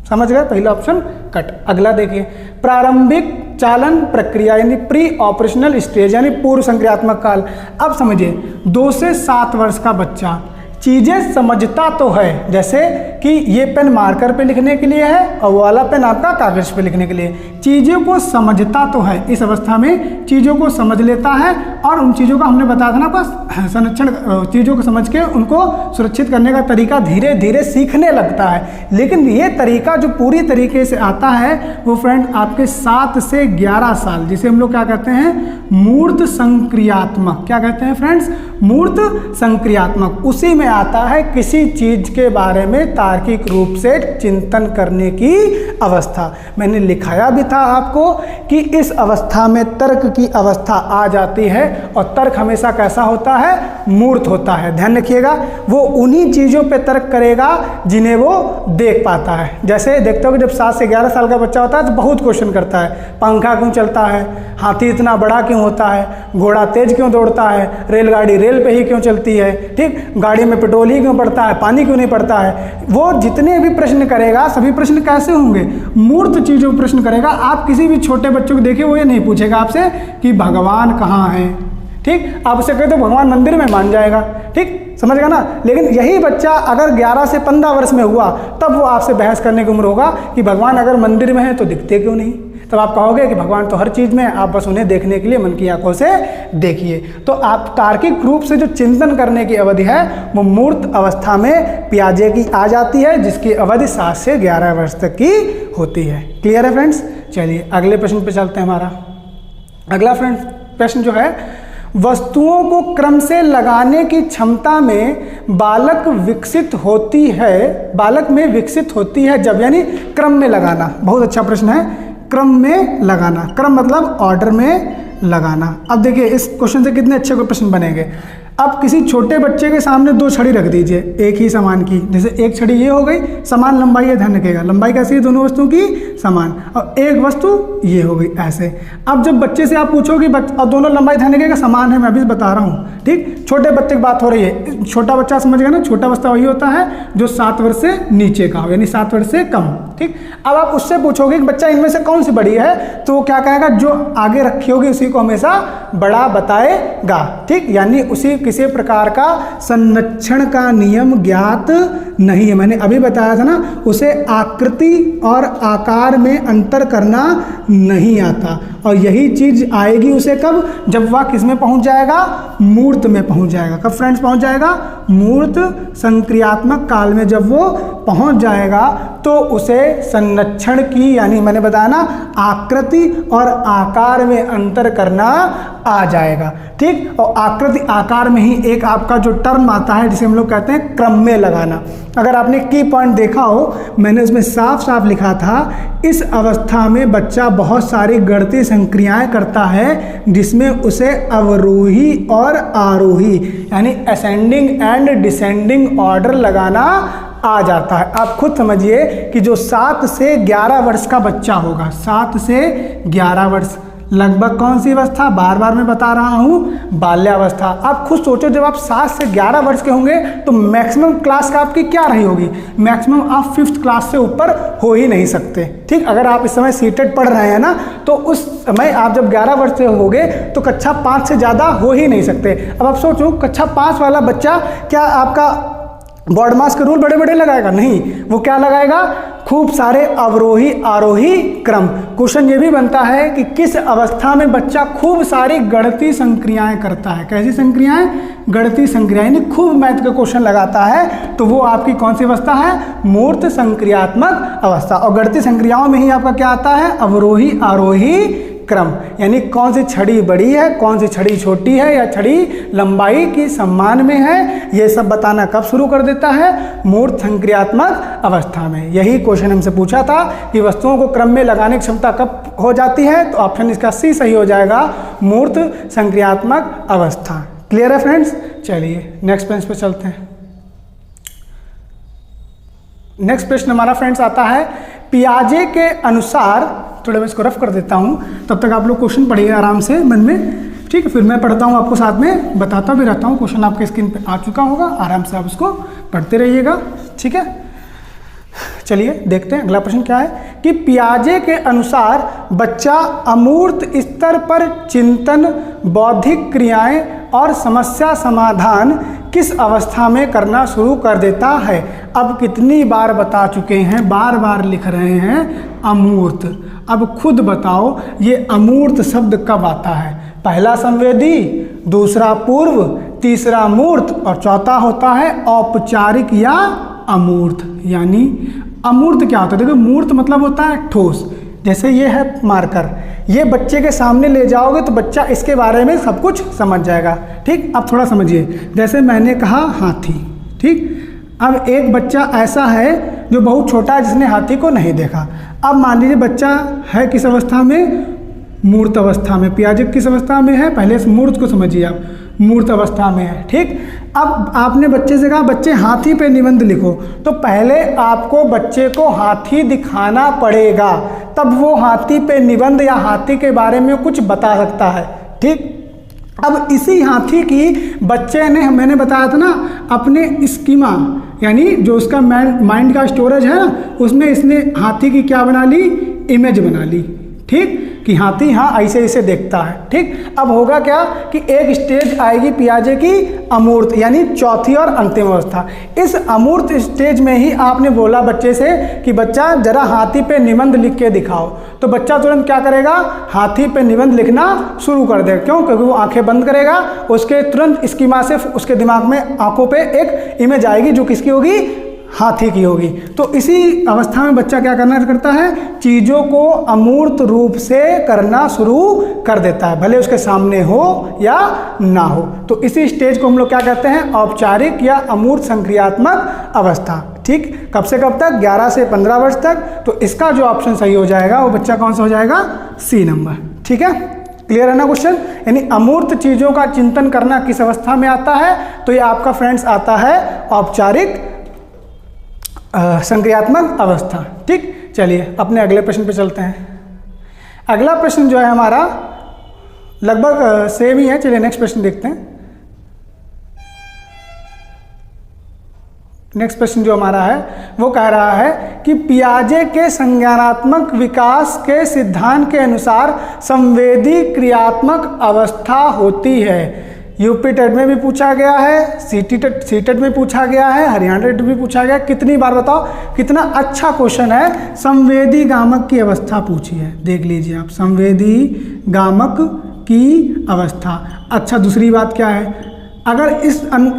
समझ गए, पहला ऑप्शन कट। अगला देखिए, प्रारंभिक चालन प्रक्रिया यानी प्री ऑपरेशनल स्टेज यानी पूर्व संक्रियात्मक काल। अब समझिए 2 से 7 वर्ष का बच्चा चीजें समझता तो है, जैसे कि ये पेन मार्कर पे लिखने के लिए है और वो वाला पेन आपका कागज पे लिखने के लिए, चीज़ों को समझता तो है। इस अवस्था में चीज़ों को समझ लेता है और उन चीज़ों का हमने बताया था ना आपका संरक्षण, चीज़ों को समझ के उनको सुरक्षित करने का तरीका धीरे धीरे सीखने लगता है। लेकिन ये तरीका जो पूरी तरीके से आता है वो फ्रेंड आपके 7 से 11 साल, जिसे हम लोग क्या कहते हैं, मूर्त संक्रियात्मक। क्या कहते हैं फ्रेंड्स, मूर्त संक्रियात्मक। उसी में आता है किसी चीज के बारे में तार्किक रूप से चिंतन करने की अवस्था। मैंने लिखाया भी था आपको कि इस अवस्था में तर्क की अवस्था आ जाती है, और तर्क हमेशा कैसा होता है, मूर्त होता है। ध्यान रखिएगा, वो उन्हीं चीजों पे तर्क करेगा जिन्हें वो देख पाता है। जैसे देखते हो कि जब 7 से 11 साल का बच्चा होता है तो बहुत क्वेश्चन करता है, पंखा क्यों चलता है, हाथी इतना बड़ा क्यों होता है, घोड़ा तेज क्यों दौड़ता है, रेलगाड़ी रेल पे ही क्यों चलती है, ठीक, गाड़ी में पेट्रोल ही क्यों पड़ता है, पानी क्यों नहीं पड़ता है। वो जितने भी प्रश्न करेगा सभी प्रश्न कैसे होंगे, मूर्त चीजों पर प्रश्न करेगा। आप किसी भी छोटे बच्चों को देखिए, वो ये नहीं पूछेगा आपसे कि भगवान कहाँ है, ठीक, आप उसे कहते हो भगवान मंदिर में, मान जाएगा, ठीक, समझ गया ना। लेकिन यही बच्चा अगर 11 से 15 वर्ष में हुआ तब वो आपसे बहस करने की उम्र होगा कि भगवान अगर मंदिर में है तो दिखते क्यों नहीं। तब आप कहोगे कि भगवान तो हर चीज़ में है, आप बस उन्हें देखने के लिए मन की आंखों से देखिए। तो आप तार्किक रूप से जो चिंतन करने की अवधि है वो मूर्त अवस्था में पियाजे की आ जाती है, जिसकी अवधि 7 से 11 वर्ष तक की होती है। क्लियर है फ्रेंड्स। चलिए अगले प्रश्न पे चलते हैं। हमारा अगला फ्रेंड्स प्रश्न जो है, वस्तुओं को क्रम से लगाने की क्षमता में बालक विकसित होती है, बालक में विकसित होती है जब, यानी क्रम में लगाना। बहुत अच्छा प्रश्न है, क्रम में लगाना, क्रम मतलब ऑर्डर में लगाना। अब देखिए इस क्वेश्चन से कितने अच्छे प्रश्न बनेंगे। अब किसी छोटे बच्चे के सामने 2 छड़ी रख दीजिए एक ही समान की, जैसे एक छड़ी ये हो गई, समान लंबाई है, ध्यान रखिएगा लंबाई कैसी है दोनों वस्तुओं की समान, और एक वस्तु ये हो गई ऐसे। अब जब बच्चे से आप पूछोगे और दोनों लंबाई ध्यान रखिएगा समान है, मैं अभी बता रहा हूँ, ठीक, छोटे बच्चे की बात हो रही है, छोटा बच्चा समझ गया ना, छोटा बच्चा वही होता है जो 7 वर्ष से नीचे का हो, यानी 7 वर्ष से कम, ठीक। अब आप उससे पूछोगे कि बच्चा इनमें से कौन सी बड़ी है, तो वो क्या कहेगा, जो आगे रखी होगी उसी को हमेशा बड़ा बताएगा, ठीक, यानी उसी किसी प्रकार का संरक्षण का नियम ज्ञात नहीं है। मैंने अभी बताया था ना, उसे आकृति और आकार में अंतर करना नहीं आता, और यही चीज आएगी उसे कब, जब वह किस में पहुंच जाएगा, मूर्त में पहुंच जाएगा। कब फ्रेंड्स पहुंच जाएगा, मूर्त संक्रियात्मक काल में जब वो पहुंच जाएगा तो उसे संरक्षण की, यानी मैंने बताया ना, आकृति और आकार में अंतर करना आ जाएगा। ठीक, और आकृति आकार में ही एक आपका जो टर्म आता है जिसे हम लोग कहते हैं क्रम में लगाना। अगर आपने की पॉइंट देखा हो, मैंने उसमें साफ साफ लिखा था, इस अवस्था में बच्चा बहुत सारी गणितीय संक्रियाएं करता है जिसमें उसे अवरोही और आरोही यानी असेंडिंग एंड डिसेंडिंग ऑर्डर लगाना आ जाता है। आप खुद समझिए कि जो 7 से 11 वर्ष का बच्चा होगा, 7 से 11 वर्ष लगभग कौन सी अवस्था, बार बार मैं बता रहा हूं, बाल्यावस्था। आप खुद सोचो, जब आप 7 से 11 वर्ष के होंगे तो मैक्सिमम क्लास का आपकी क्या रही होगी, मैक्सिमम आप 5th क्लास से ऊपर हो ही नहीं सकते। ठीक, अगर आप इस समय सीटेड पढ़ रहे हैं ना, तो उस समय आप जब 11 वर्ष से होगे तो कक्षा 5 से ज़्यादा हो ही नहीं सकते। अब आप सोचो, कक्षा 5 वाला बच्चा क्या आपका बोर्ड मास के रूल बड़े बड़े लगाएगा, नहीं, वो क्या लगाएगा, खूब सारे अवरोही आरोही क्रम। क्वेश्चन ये भी बनता है कि किस अवस्था में बच्चा खूब सारी गणितीय संक्रियाएं करता है। कैसी संक्रियाएं, गणितीय संक्रियाएं, यानी खूब मैथ के क्वेश्चन लगाता है, तो वो आपकी कौन सी अवस्था है, मूर्त संक्रियात्मक अवस्था। और गणितीय संक्रियाओं में ही आपका क्या आता है, अवरोही आरोही क्रम, यानी कौन सी छड़ी बड़ी है, कौन सी छड़ी छोटी है, या छड़ी लंबाई की सम्मान में है, ये सब बताना कब शुरू कर देता है, मूर्त संक्रियात्मक अवस्था में। यही क्वेश्चन हमसे पूछा था कि वस्तुओं को क्रम में लगाने की क्षमता कब हो जाती है, तो ऑप्शन इसका सी सही हो जाएगा, मूर्त संक्रियात्मक अवस्था। क्लियर है फ्रेंड्स? चलिए नेक्स्ट पेज पे चलते हैं। नेक्स्ट प्रश्न हमारा फ्रेंड्स आता है, पियाजे के अनुसार, थोड़ा मैं इसको रफ कर देता हूँ, तब तक आप लोग क्वेश्चन पढ़िए आराम से मन में। ठीक है, फिर मैं पढ़ता हूँ, आपको साथ में बताता भी रहता हूँ। क्वेश्चन आपके स्क्रीन पे आ चुका होगा, आराम से आप इसको पढ़ते रहिएगा। ठीक है, चलिए देखते हैं अगला प्रश्न क्या है कि पियाजे के अनुसार बच्चा अमूर्त स्तर पर चिंतन, बौद्धिक क्रियाएं और समस्या समाधान किस अवस्था में करना शुरू कर देता है। अब कितनी बार बता चुके हैं, बार बार लिख रहे हैं अमूर्त। अब खुद बताओ ये अमूर्त शब्द कब आता है, पहला संवेदी, दूसरा पूर्व, तीसरा मूर्त और चौथा होता है औपचारिक या अमूर्त। यानी अमूर्त क्या होता है, देखो मूर्त मतलब होता है ठोस, जैसे ये है मार्कर, ये बच्चे के सामने ले जाओगे तो बच्चा इसके बारे में सब कुछ समझ जाएगा। ठीक, अब थोड़ा समझिए, जैसे मैंने कहा हाथी। ठीक, अब एक बच्चा ऐसा है जो बहुत छोटा है जिसने हाथी को नहीं देखा। अब मान लीजिए बच्चा है किस अवस्था में, मूर्त अवस्था में। पियाजे किस अवस्था में है, पहले इस मूर्त को समझिए आप, मूर्त अवस्था में है। ठीक, अब आपने बच्चे से कहा बच्चे हाथी पे निबंध लिखो, तो पहले आपको बच्चे को हाथी दिखाना पड़ेगा, तब वो हाथी पे निबंध या हाथी के बारे में कुछ बता सकता है। ठीक, अब इसी हाथी की बच्चे ने, मैंने बताया था ना, अपने स्कीमा यानी जो उसका माइंड का स्टोरेज है ना, उसमें इसने हाथी की क्या बना ली, इमेज बना ली। ठीक, कि हाथी हाँ ऐसे ऐसे देखता है। ठीक, अब होगा क्या कि एक स्टेज आएगी पियाजे की अमूर्त, यानी चौथी और अंतिम अवस्था। इस अमूर्त स्टेज में ही आपने बोला बच्चे से कि बच्चा जरा हाथी पे निबंध लिख के दिखाओ, तो बच्चा तुरंत क्या करेगा, हाथी पे निबंध लिखना शुरू कर देगा। क्यों, क्योंकि वो आंखें बंद करेगा, उसके तुरंत स्कीमा से उसके दिमाग में आंखों पे एक इमेज आएगी जो किसकी होगी, हाथी की होगी। तो इसी अवस्था में बच्चा क्या करना करता है, चीज़ों को अमूर्त रूप से करना शुरू कर देता है, भले उसके सामने हो या ना हो। तो इसी स्टेज को हम लोग क्या कहते हैं, औपचारिक या अमूर्त संक्रियात्मक अवस्था। ठीक, कब से कब तक, 11 से 15 वर्ष तक। तो इसका जो ऑप्शन सही हो जाएगा वो बच्चा कौन सा हो जाएगा, सी नंबर। ठीक है, क्लियर है ना क्वेश्चन। यानी अमूर्त चीज़ों का चिंतन करना किस अवस्था में आता है, तो ये आपका फ्रेंड्स आता है औपचारिक संक्रियात्मक अवस्था। ठीक, चलिए अपने अगले प्रश्न पे चलते हैं। अगला प्रश्न जो है हमारा लगभग सेम ही है, चलिए नेक्स्ट प्रश्न देखते हैं। नेक्स्ट प्रश्न जो हमारा है वो कह रहा है कि पियाजे के संज्ञानात्मक विकास के सिद्धांत के अनुसार संवेदी क्रियात्मक अवस्था होती है। यूपी टेट में भी पूछा गया है, सीटेट में पूछा गया है, हरियाणा टेट में भी पूछा गया। कितनी बार बताओ, कितना अच्छा क्वेश्चन है। संवेदी गामक की अवस्था पूछी है, देख लीजिए आप, संवेदी गामक की अवस्था। अच्छा, दूसरी बात क्या है, अगर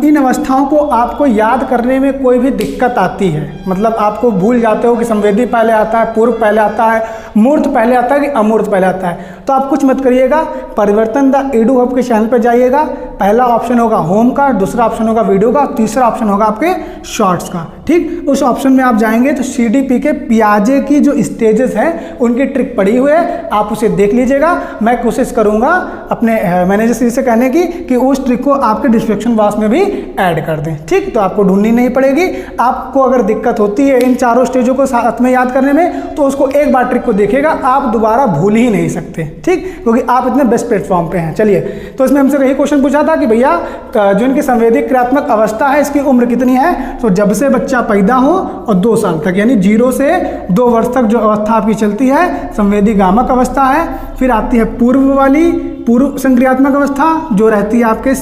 इन अवस्थाओं को आपको याद करने में कोई भी दिक्कत आती है, मतलब आपको भूल जाते हो कि संवेदी पहले आता है, पूर्व पहले आता है, मूर्त पहले आता है कि अमूर्त पहले आता है, तो आप कुछ मत करिएगा, परिवर्तन द एडू हब के चैनल पर जाइएगा। पहला ऑप्शन होगा होम का, दूसरा ऑप्शन होगा वीडियो का, तीसरा ऑप्शन होगा आपके शॉर्ट्स का। ठीक, उस ऑप्शन में आप जाएंगे तो CDP के पियाजे की जो स्टेजेस हैं उनकी ट्रिक पड़ी हुई है, आप उसे देख लीजिएगा। मैं कोशिश करूंगा अपने मैनेजर से कहने की कि उस ट्रिक को आपके डिस्क्रिप्शन बॉक्स में भी ऐड कर दें। ठीक, तो आपको ढूंढनी नहीं पड़ेगी। आपको अगर दिक्कत होती है इन चारों स्टेजों को साथ में याद करने में, तो उसको एक बार ट्रिक को देखिएगा, आप दोबारा भूल ही नहीं सकते। ठीक, क्योंकि आप इतने बेस्ट प्लेटफॉर्म पे हैं। चलिए, तो इसमें हमसे यही क्वेश्चन पूछा था कि भैया जो इनकी संवेदी क्रियात्मक अवस्था है इसकी उम्र कितनी है। तो जब से बच्चा पैदा हो और 2 साल तक, यानी 0 से 2 वर्ष तक जो अवस्था आपकी चलती है संवेदी गामक अवस्था है। फिर आती है पूर्व वाली, पूर्व संक्रियात्मक अवस्था जो रहती है आपके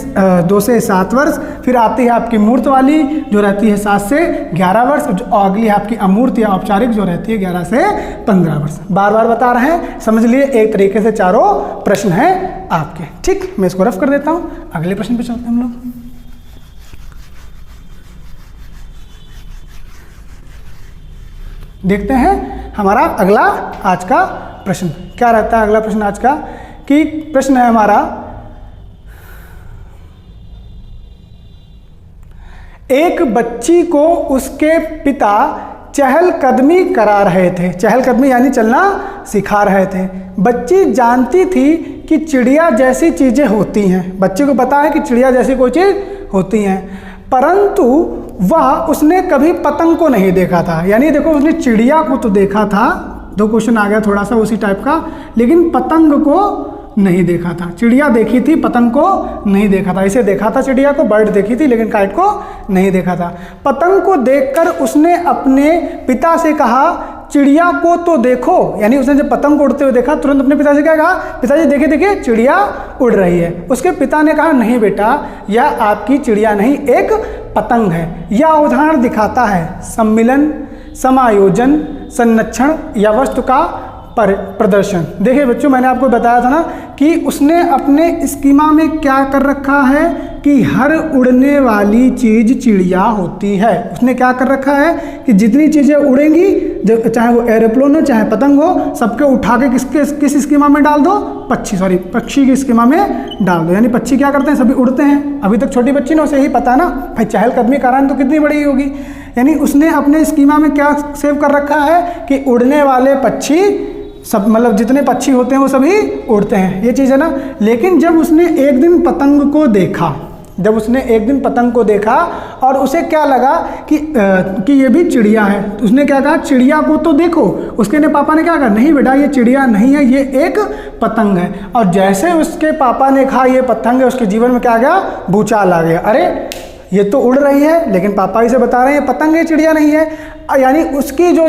2 से 7 वर्ष। फिर आती है आपकी मूर्त वाली जो रहती है 7 से 11 वर्ष। जो अगली है आपकी अमूर्त या औपचारिक जो रहती है 11 से 15 वर्ष। बार बार बता रहे हैं, समझ लिए, एक तरीके से चारों प्रश्न हैं आपके। ठीक, मैं इसको रफ कर देता हूं, अगले प्रश्न पे चलते हैं हम लोग। देखते हैं हमारा अगला आज का प्रश्न क्या रहता है। अगला प्रश्न आज का कि प्रश्न है हमारा, एक बच्ची को उसके पिता चहलकदमी करा रहे थे। चहलकदमी यानी चलना सिखा रहे थे। बच्ची जानती थी कि चिड़िया जैसी चीजें होती हैं, बच्चे को पता है कि चिड़िया जैसी कोई चीज होती हैं, परंतु वह उसने कभी पतंग को नहीं देखा था। यानी देखो, उसने चिड़िया को तो देखा था, 2 क्वेश्चन आ गया थोड़ा सा उसी टाइप का, लेकिन पतंग को नहीं देखा था। चिड़िया देखी थी, पतंग को नहीं देखा था। इसे देखा था चिड़िया को, बर्ड देखी थी, लेकिन काइट को नहीं देखा था। पतंग को देखकर उसने अपने पिता से कहा, चिड़िया को तो देखो। यानी उसने जब पतंग को उड़ते हुए देखा, तुरंत अपने पिता से क्या कहा, पिताजी देखिए देखिए चिड़िया उड़ रही है। उसके पिता ने कहा, नहीं बेटा, यह आपकी चिड़िया नहीं, एक पतंग है। यह उदाहरण दिखाता है सम्मिलन, समायोजन, संरक्षण या वस्तु का प्रदर्शन। देखिए बच्चों, मैंने आपको बताया था ना कि उसने अपने स्कीमा में क्या कर रखा है कि हर उड़ने वाली चीज चिड़िया होती है। उसने क्या कर रखा है कि जितनी चीजें उड़ेंगी, चाहे वो एरोप्लेन हो चाहे पतंग हो, सबके उठा के किस स्कीमा में डाल दो, पक्षी की स्कीमा में डाल दो। यानी पक्षी क्या करते हैं, सभी उड़ते हैं। अभी तक छोटी बच्ची ने उसे यही पता ना भाई, चहलकदमी का कारण तो कितनी बड़ी होगी। यानी उसने अपने स्कीमा में क्या सेव कर रखा है कि उड़ने वाले पक्षी सब, मतलब जितने पक्षी होते हैं वो सभी उड़ते हैं, ये चीज़ है ना। लेकिन जब उसने एक दिन पतंग को देखा, और उसे क्या लगा कि ये भी चिड़िया है, तो उसने क्या कहा, चिड़िया को तो देखो। उसके ने पापा ने क्या कहा, नहीं बेटा ये चिड़िया नहीं है, ये एक पतंग है। और जैसे उसके पापा ने कहा ये पतंग है, उसके जीवन में क्या आ गया, भूचाल आ गया। अरे ये तो उड़ रही है, लेकिन पापा इसे बता रहे हैं पतंग है, चिड़िया नहीं है। यानी उसकी जो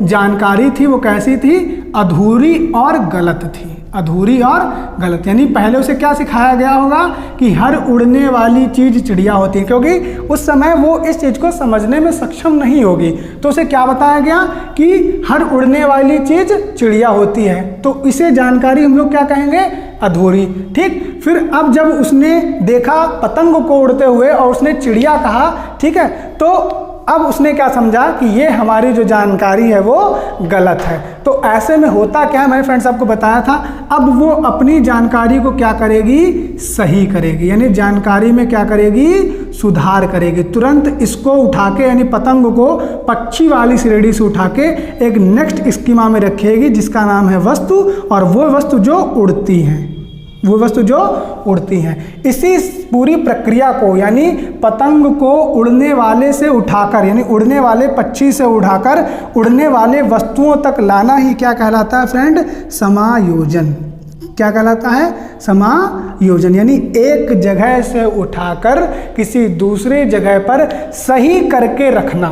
जानकारी थी वो कैसी थी, अधूरी और गलत थी। अधूरी और गलत, यानी पहले उसे क्या सिखाया गया होगा कि हर उड़ने वाली चीज चिड़िया होती है, क्योंकि उस समय वो इस चीज को समझने में सक्षम नहीं होगी। तो उसे क्या बताया गया कि हर उड़ने वाली चीज चिड़िया होती है, तो इसे जानकारी हम लोग क्या कहेंगे, अधूरी। ठीक, फिर अब जब उसने देखा पतंग को उड़ते हुए और उसने चिड़िया कहा, ठीक है, तो अब उसने क्या समझा कि ये हमारी जो जानकारी है वो गलत है। तो ऐसे में होता क्या है, मैंने फ्रेंड्स आपको बताया था, अब वो अपनी जानकारी को क्या करेगी, सही करेगी। यानी जानकारी में क्या करेगी, सुधार करेगी। तुरंत इसको उठा के, यानी पतंग को पक्षी वाली श्रेणी से उठा के एक नेक्स्ट स्कीमा में रखेगी जिसका नाम है वस्तु, और वो वस्तु जो उड़ती हैं। इसी पूरी प्रक्रिया को, यानी पतंग को उड़ने वाले से उठाकर, यानी उड़ने वाले पक्षी से उठाकर उड़ने वाले वस्तुओं तक लाना ही क्या कहलाता है फ्रेंड, समायोजन। क्या कहलाता है, समायोजन। यानी एक जगह से उठाकर किसी दूसरे जगह पर सही करके रखना।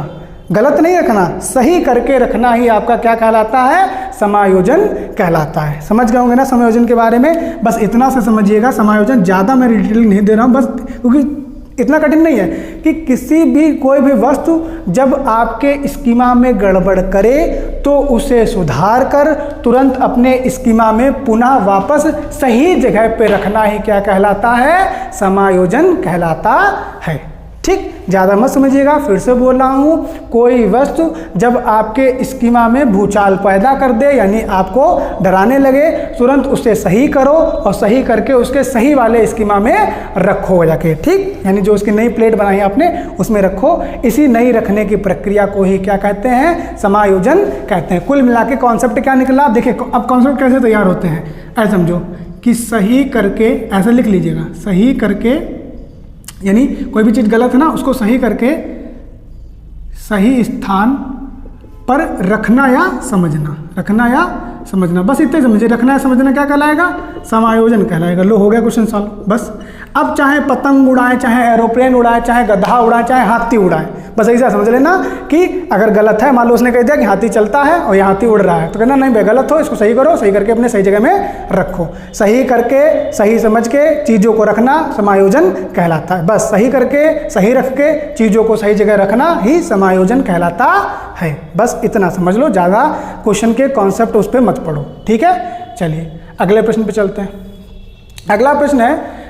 गलत नहीं रखना, सही करके रखना ही आपका क्या कहलाता है, समायोजन कहलाता है। समझ गए होंगे ना समायोजन के बारे में, बस इतना से समझिएगा। समायोजन ज़्यादा मैं डिटेल नहीं दे रहा हूँ, बस क्योंकि इतना कठिन नहीं है कि किसी भी कोई भी वस्तु जब आपके स्कीमा में गड़बड़ करे तो उसे सुधार कर तुरंत अपने स्कीमा में पुनः वापस सही जगह पे रखना ही क्या कहलाता है, समायोजन कहलाता है। ठीक, ज़्यादा मत समझिएगा, फिर से बोल रहा हूँ, कोई वस्तु जब आपके स्कीमा में भूचाल पैदा कर दे यानी आपको डराने लगे, तुरंत उसे सही करो और सही करके उसके सही वाले स्कीमा में रखो जाके। ठीक, यानी जो उसकी नई प्लेट बनाई आपने उसमें रखो। इसी नई रखने की प्रक्रिया को ही क्या कहते हैं, समायोजन कहते हैं। कुल मिला के कॉन्सेप्ट क्या निकला, देखिए अब कॉन्सेप्ट कैसे तैयार होते हैं, ऐसा समझो कि सही करके, ऐसा लिख लीजिएगा, सही करके यानी कोई भी चीज़ गलत है ना उसको सही करके सही स्थान पर रखना या समझना, रखना या समझना, बस इतने समझिए। रखना या समझना क्या कहलाएगा, समायोजन कहलाएगा। लो, हो गया क्वेश्चन सॉल्व। बस अब चाहे पतंग उड़ाए, चाहे एरोप्लेन उड़ाए, चाहे गधा उड़ाए, चाहे हाथी उड़ाए, बस ऐसा समझ लेना कि अगर गलत है, मान लो उसने कह दिया कि हाथी चलता है और ये हाथी उड़ रहा है, तो कहना नहीं भाई गलत हो, इसको सही करो, सही करके अपने सही जगह में रखो। सही करके सही समझ के चीज़ों को रखना समायोजन कहलाता है। बस सही करके सही रख के चीज़ों को सही जगह रखना ही समायोजन कहलाता है। बस इतना समझ लो, ज़्यादा क्वेश्चन के कॉन्सेप्ट उस पर मत पढ़ो। ठीक है, चलिए अगले प्रश्न पे चलते हैं। अगला प्रश्न है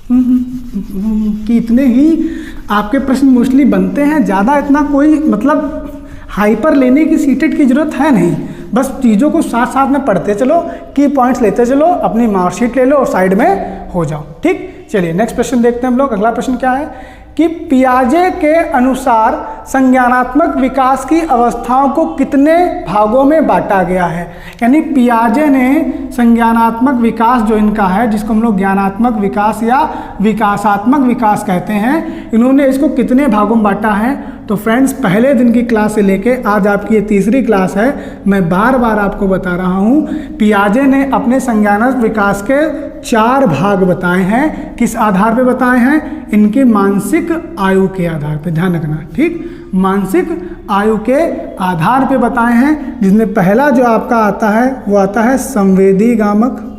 कि इतने ही आपके प्रश्न मोस्टली बनते हैं, ज़्यादा इतना कोई मतलब हाइपर लेने की सीटेट की जरूरत है नहीं, बस चीज़ों को साथ साथ में पढ़ते चलो, की पॉइंट्स लेते चलो, अपनी मार्कशीट ले लो और साइड में हो जाओ। ठीक, चलिए नेक्स्ट प्रश्न देखते हैं हम लोग। अगला प्रश्न क्या है कि पियाजे के अनुसार संज्ञानात्मक विकास की अवस्थाओं को कितने भागों में बांटा गया है। यानी पियाजे ने संज्ञानात्मक विकास जो इनका है, जिसको हम लोग ज्ञानात्मक विकास या विकासात्मक विकास कहते हैं, इन्होंने इसको कितने भागों में बांटा है। तो फ्रेंड्स, पहले दिन की क्लास से लेके आज आपकी ये तीसरी क्लास है, मैं बार बार आपको बता रहा हूँ, पियाजे ने अपने संज्ञानात्मक विकास के 4 भाग बताए हैं। किस आधार पे बताए हैं, इनके मानसिक आयु के आधार पे, ध्यान रखना। ठीक, मानसिक आयु के आधार पे बताए हैं, जिसमें पहला जो आपका आता है वो आता है संवेदी गामक,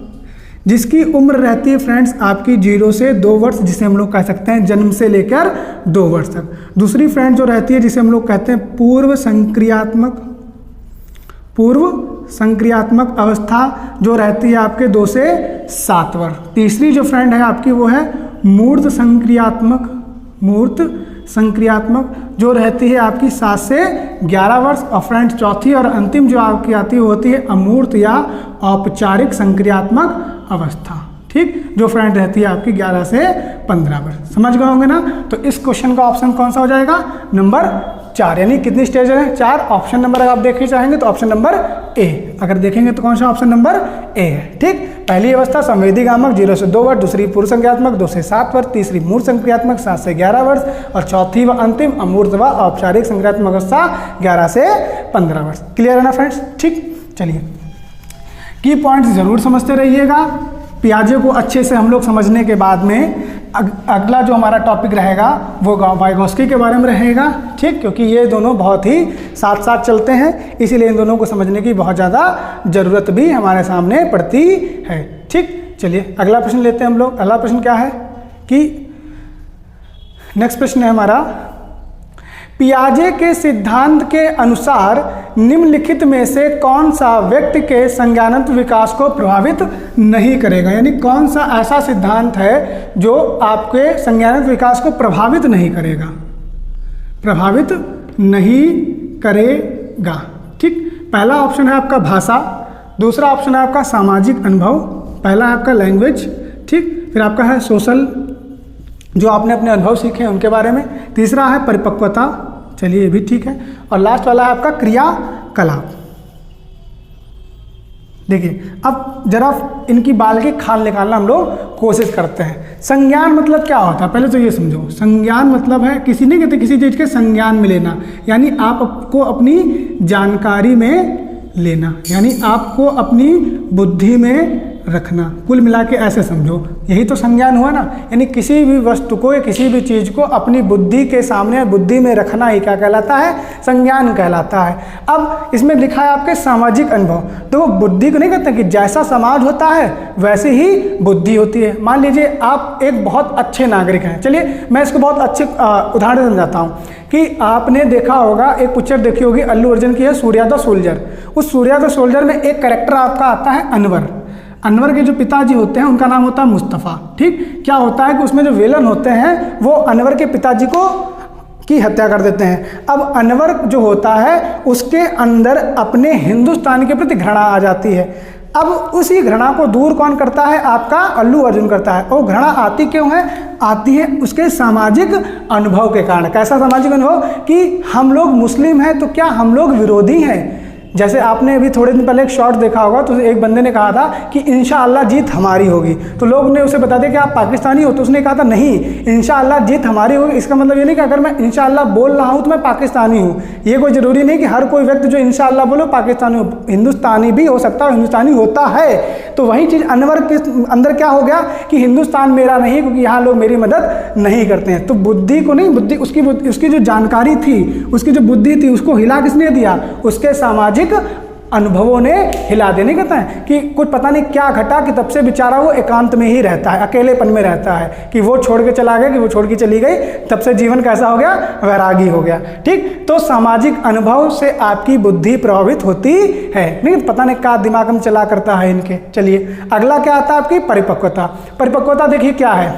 जिसकी उम्र रहती है फ्रेंड्स आपकी 0 से 2 वर्ष, जिसे हम लोग कह सकते हैं जन्म से लेकर 2 वर्ष तक। दूसरी फ्रेंड जो रहती है जिसे हम लोग कहते हैं पूर्व संक्रियात्मक अवस्था, जो रहती है आपके 2 से 7 वर्ष। तीसरी जो फ्रेंड है आपकी वो है मूर्त संक्रियात्मक, जो रहती है आपकी 7 से 11 वर्ष। और फ्रेंड्स, चौथी और अंतिम जो आपकी आती है वो होती है अमूर्त या औपचारिक संक्रियात्मक अवस्था। ठीक, जो फ्रेंड रहती है आपकी 11 से 15 वर्ष। समझ गए होंगे ना। तो इस क्वेश्चन का ऑप्शन कौन सा हो जाएगा, नंबर 4। यानी कितनी स्टेज है, 4। ऑप्शन नंबर अगर आप देखना चाहेंगे तो ऑप्शन नंबर ए, अगर देखेंगे तो कौन सा ऑप्शन नंबर ए है। ठीक, पहली अवस्था संवेदी गामक 0 से 2 वर्ष, दूसरी पूर्व संक्रियात्मक 2 से 7 वर्ष, तीसरी मूर्त संक्रियात्मक 7 से 11 वर्ष, और चौथी व अंतिम अमूर्त व औपचारिक संक्रियात्मक अवस्था 11 से 15 वर्ष। क्लियर है ना फ्रेंड्स। ठीक, चलिए की पॉइंट्स जरूर समझते रहिएगा। पियाजे को अच्छे से हम लोग समझने के बाद में अगला जो हमारा टॉपिक रहेगा वो वाइगोस्की के बारे में रहेगा। ठीक, क्योंकि ये दोनों बहुत ही साथ साथ चलते हैं, इसीलिए इन दोनों को समझने की बहुत ज़्यादा ज़रूरत भी हमारे सामने पड़ती है। ठीक, चलिए अगला प्रश्न लेते हैं हम लोग। अगला प्रश्न क्या है कि नेक्स्ट प्रश्न है हमारा, पियाजे के सिद्धांत के अनुसार निम्नलिखित में से कौन सा व्यक्ति के संज्ञानात्मक विकास को प्रभावित नहीं करेगा। यानी कौन सा ऐसा सिद्धांत है जो आपके संज्ञानात्मक विकास को प्रभावित नहीं करेगा, प्रभावित नहीं करेगा। ठीक, पहला ऑप्शन है आपका भाषा, दूसरा ऑप्शन है आपका सामाजिक अनुभव, पहला है आपका लैंग्वेज, ठीक, फिर आपका है सोशल, जो आपने अपने अनुभव सीखे हैं उनके बारे में, तीसरा है परिपक्वता, चलिए ये भी ठीक है, और लास्ट वाला है आपका क्रियाकलाप। देखिए अब जरा इनकी बाल की खाल निकालना हम लोग कोशिश करते हैं। संज्ञान मतलब क्या होता है, पहले तो ये समझो। संज्ञान मतलब है किसी नहीं कहते किसी चीज़ के संज्ञान में लेना, यानी आपको अपनी जानकारी में लेना, यानी आपको अपनी बुद्धि में रखना। कुल मिला के ऐसे समझो, यही तो संज्ञान हुआ ना, यानी किसी भी वस्तु को या किसी भी चीज़ को अपनी बुद्धि के सामने बुद्धि में रखना ही क्या कहलाता है, संज्ञान कहलाता है। अब इसमें लिखा है आपके सामाजिक अनुभव। तो बुद्धि को नहीं कहते कि जैसा समाज होता है वैसे ही बुद्धि होती है। मान लीजिए आप एक बहुत अच्छे नागरिक हैं, चलिए मैं इसको बहुत अच्छे उदाहरण समझाता हूँ कि आपने देखा होगा, एक पिक्चर देखी होगी अल्लू अर्जुन की है, सूर्या द सोल्जर। उस सूर्या द सोल्जर में एक कैरेक्टर आपका आता है अनवर। अनवर के जो पिताजी होते हैं उनका नाम होता है मुस्तफ़ा। ठीक, क्या होता है कि उसमें जो विलन होते हैं वो अनवर के पिताजी को की हत्या कर देते हैं। अब अनवर जो होता है उसके अंदर अपने हिंदुस्तान के प्रति घृणा आ जाती है। अब उसी घृणा को दूर कौन करता है, आपका अल्लू अर्जुन करता है। और घृणा आती क्यों है, आती है उसके सामाजिक अनुभव के कारण। कैसा सामाजिक अनुभव कि हम लोग मुस्लिम हैं तो क्या हम लोग विरोधी हैं। जैसे आपने अभी थोड़े दिन पहले एक शॉर्ट देखा होगा, तो एक बंदे ने कहा था कि इंशाअल्लाह जीत हमारी होगी। तो लोग ने उसे बता दिया कि आप पाकिस्तानी हो, तो उसने कहा था नहीं, इंशाअल्लाह जीत हमारी होगी। इसका मतलब ये नहीं कि अगर मैं इंशाअल्लाह बोल रहा हूँ तो मैं पाकिस्तानी हूँ। ये कोई ज़रूरी नहीं कि हर कोई व्यक्ति जो इंशाअल्लाह बोलो पाकिस्तानी हो, हिंदुस्तानी भी हो सकता है, हिंदुस्तानी होता है। तो वही चीज़ अनवर के अंदर क्या हो गया कि हिंदुस्तान मेरा नहीं, क्योंकि यहाँ लोग मेरी मदद नहीं करते हैं। तो बुद्धि को नहीं, बुद्धि उसकी जो जानकारी थी, उसकी जो बुद्धि थी, उसको हिला किसने दिया, उसके सामाजिक अनुभवों ने हिला देने। कहता है कि कुछ पता नहीं क्या घटा कि तब से बेचारा वो एकांत में ही रहता है, अकेलेपन में रहता है, कि वो छोड़ के चला गया, कि वो छोड़ के चली गई, तब से जीवन कैसा हो गया, वैरागी हो गया। ठीक, तो सामाजिक अनुभव से आपकी बुद्धि प्रभावित होती है। नहीं पता नहीं क्या दिमाग में चला करता है इनके। चलिए अगला क्या आता है, आपकी परिपक्वता। परिपक्वता देखिए क्या है,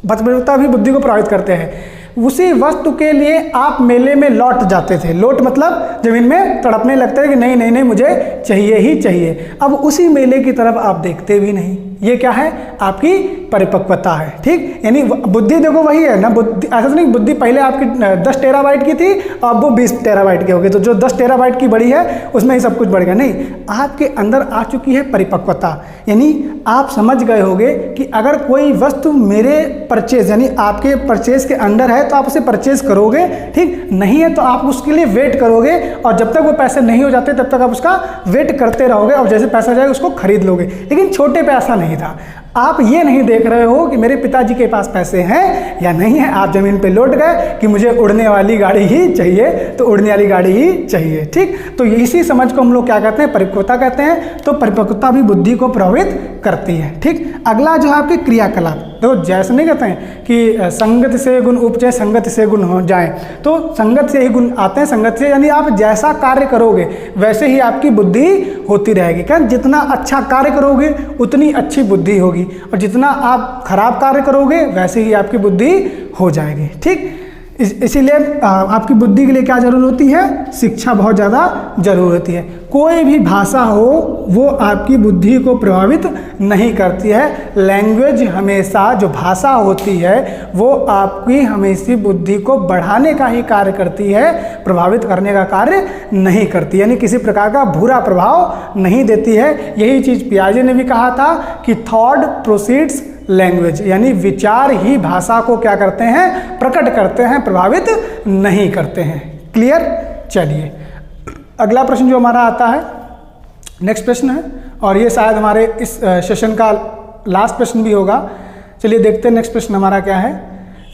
परिपक्वता भी बुद्धि को प्रभावित करते हैं। उसी वस्तु के लिए आप मेले में लौट जाते थे, लौट मतलब जमीन में तड़पने लगते थे कि नहीं नहीं नहीं मुझे चाहिए ही चाहिए। अब उसी मेले की तरफ आप देखते भी नहीं। ये क्या है, आपकी परिपक्वता है। ठीक, यानी बुद्धि देखो वही है ना, बुद्धि ऐसा तो नहीं बुद्धि पहले आपकी 10 टेराबाइट की थी, अब वो 20 टेराबाइट की होगी, तो जो 10 टेराबाइट की बड़ी है उसमें ही सब कुछ बढ़ गया। नहीं, आपके अंदर आ चुकी है परिपक्वता, यानी आप समझ गए होगे कि अगर कोई वस्तु मेरे परचेज यानी आपके परचेज के अंडर है तो आप उसे परचेज करोगे। ठीक, नहीं है तो आप उसके लिए वेट करोगे, और जब तक वो पैसे नहीं हो जाते तब तक आप उसका वेट करते रहोगे, और जैसे पैसा जाएगा उसको खरीद लोगे। लेकिन छोटे पे ऐसा नहीं था। आप ये नहीं देख रहे हो कि मेरे पिताजी के पास पैसे हैं या नहीं है, आप जमीन पे लौट गए कि मुझे उड़ने वाली गाड़ी ही चाहिए, तो उड़ने वाली गाड़ी ही चाहिए। ठीक, तो इसी समझ को हम लोग क्या कहते हैं, परिपक्वता कहते हैं। तो परिपक्वता भी बुद्धि को प्रभावित करती है। ठीक, अगला जो है आपके क्रियाकलाप। देखो जैसे नहीं कहते हैं कि संगत से गुण उपजे, संगत से गुण हो जाए, तो संगत से ही गुण आते हैं। संगत से यानी आप जैसा कार्य करोगे वैसे ही आपकी बुद्धि होती रहेगी। क्या, जितना अच्छा कार्य करोगे उतनी अच्छी बुद्धि होगी, और जितना आप खराब कार्य करोगे वैसे ही आपकी बुद्धि हो जाएगी। ठीक, इसीलिए आपकी बुद्धि के लिए क्या जरूर होती है, शिक्षा बहुत ज़्यादा जरूर होती है। कोई भी भाषा हो वो आपकी बुद्धि को प्रभावित नहीं करती है। लैंग्वेज हमेशा, जो भाषा होती है वो आपकी हमेशा बुद्धि को बढ़ाने का ही कार्य करती है, प्रभावित करने का कार्य नहीं करती, यानी किसी प्रकार का बुरा प्रभाव नहीं देती है। यही चीज़ पियाजे ने भी कहा था कि थॉट प्रोसीड्स लैंग्वेज, यानी विचार ही भाषा को क्या करते हैं, प्रकट करते हैं, प्रभावित नहीं करते हैं। क्लियर। चलिए अगला प्रश्न जो हमारा आता है, नेक्स्ट प्रश्न है, और ये शायद हमारे इस सेशन का लास्ट प्रश्न भी होगा। चलिए देखते हैं नेक्स्ट प्रश्न हमारा क्या है।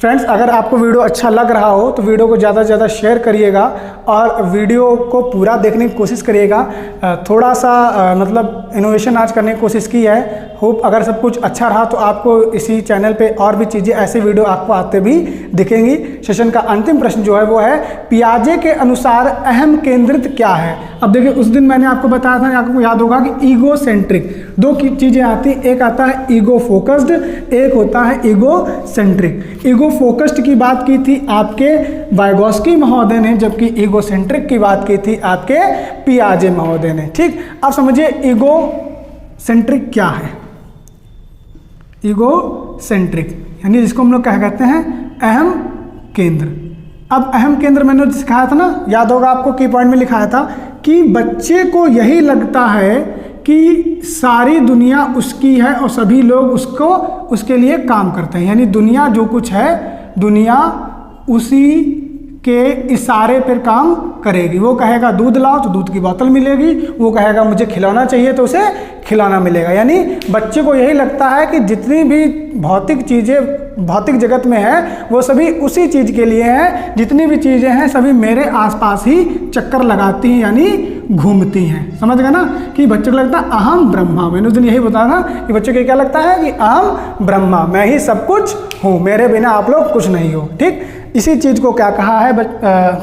फ्रेंड्स, अगर आपको वीडियो अच्छा लग रहा हो तो वीडियो को ज़्यादा से ज़्यादा शेयर करिएगा, और वीडियो को पूरा देखने की कोशिश करिएगा। थोड़ा सा मतलब इनोवेशन आज करने की कोशिश की है। होप अगर सब कुछ अच्छा रहा तो आपको इसी चैनल पे और भी चीज़ें, ऐसे वीडियो आपको आते भी दिखेंगी। सेशन का अंतिम प्रश्न जो है वो है, पियाजे के अनुसार अहम केंद्रित क्या है। अब देखिए उस दिन मैंने आपको बताया था, आपको याद होगा कि ईगो सेंट्रिक, दो चीज़ें आती, एक आता है ईगो फोकस्ड, एक होता है ईगो सेंट्रिक। ईगो फोकस्ड की बात की थी आपके वाइगोस्की महोदय ने, जबकि ईगो सेंट्रिक की बात की थी आपके पियाजे महोदय ने। ठीक, अब समझिए ईगो सेंट्रिक क्या है। ईगो सेंट्रिक यानी जिसको हम लोग क्या कहते हैं, अहम केंद्र। अब अहम केंद्र मैंने सिखाया था ना, याद होगा आपको, की पॉइंट में लिखाया था कि बच्चे को यही लगता है कि सारी दुनिया उसकी है और सभी लोग उसके लिए काम करते हैं, यानी दुनिया जो कुछ है, दुनिया उसी के इशारे पर काम करेगी। वो कहेगा दूध लाओ तो दूध की बोतल मिलेगी, वो कहेगा मुझे खिलौना चाहिए तो उसे खिलौना मिलेगा। यानी बच्चे को यही लगता है कि जितनी भी भौतिक चीज़ें भौतिक जगत में है वो सभी उसी चीज़ के लिए हैं, जितनी भी चीज़ें हैं सभी मेरे आसपास ही चक्कर लगाती हैं यानी घूमती हैं। समझ गए ना कि बच्चे को लगता है अहम ब्रह्मा। मैंने उस दिन यही बताया था कि बच्चे को क्या लगता है कि अहम ब्रह्मा, मैं ही सब कुछ हूँ, मेरे बिना आप लोग कुछ नहीं हो। ठीक, इसी चीज़ को क्या कहा है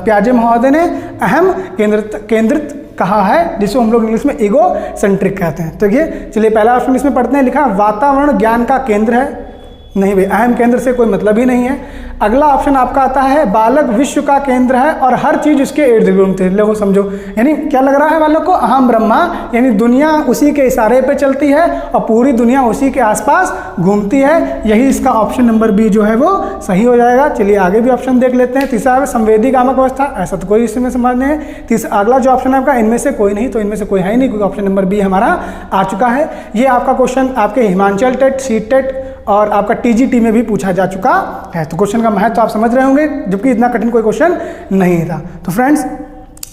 प्याजे महोदय ने, अहम केंद्रित कहा है, जिसको हम लोग इंग्लिश में ईगो सेंट्रिक कहते हैं। तो ये चलिए पहला ऑप्शन इसमें पढ़ते हैं। लिखा वातावरण ज्ञान का केंद्र है, नहीं भाई, अहम केंद्र से कोई मतलब ही नहीं है। अगला ऑप्शन आपका आता है बालक विश्व का केंद्र है और हर चीज उसके इर्द गिर्द घूमती है। लोगों समझो, यानी क्या लग रहा है बालक को, अहम ब्रह्मा, यानी दुनिया उसी के इशारे पे चलती है और पूरी दुनिया उसी के आसपास घूमती है। यही इसका ऑप्शन नंबर बी जो है वो सही हो जाएगा। चलिए आगे भी ऑप्शन देख लेते हैं। तीसरा है संवेदी कामक अवस्था, ऐसा तो कोई इसमें समझ नहीं है। अगला जो ऑप्शन है आपका इनमें से कोई नहीं, तो इनमें से कोई है ही नहीं, क्योंकि ऑप्शन नंबर बी हमारा आ चुका है। ये आपका क्वेश्चन आपके हिमाचल टेट, सी टेट और आपका टीजीटी में भी पूछा जा चुका है। तो क्वेश्चन का महत्व तो आप समझ रहे होंगे, जबकि इतना कठिन कोई क्वेश्चन नहीं था। तो फ्रेंड्स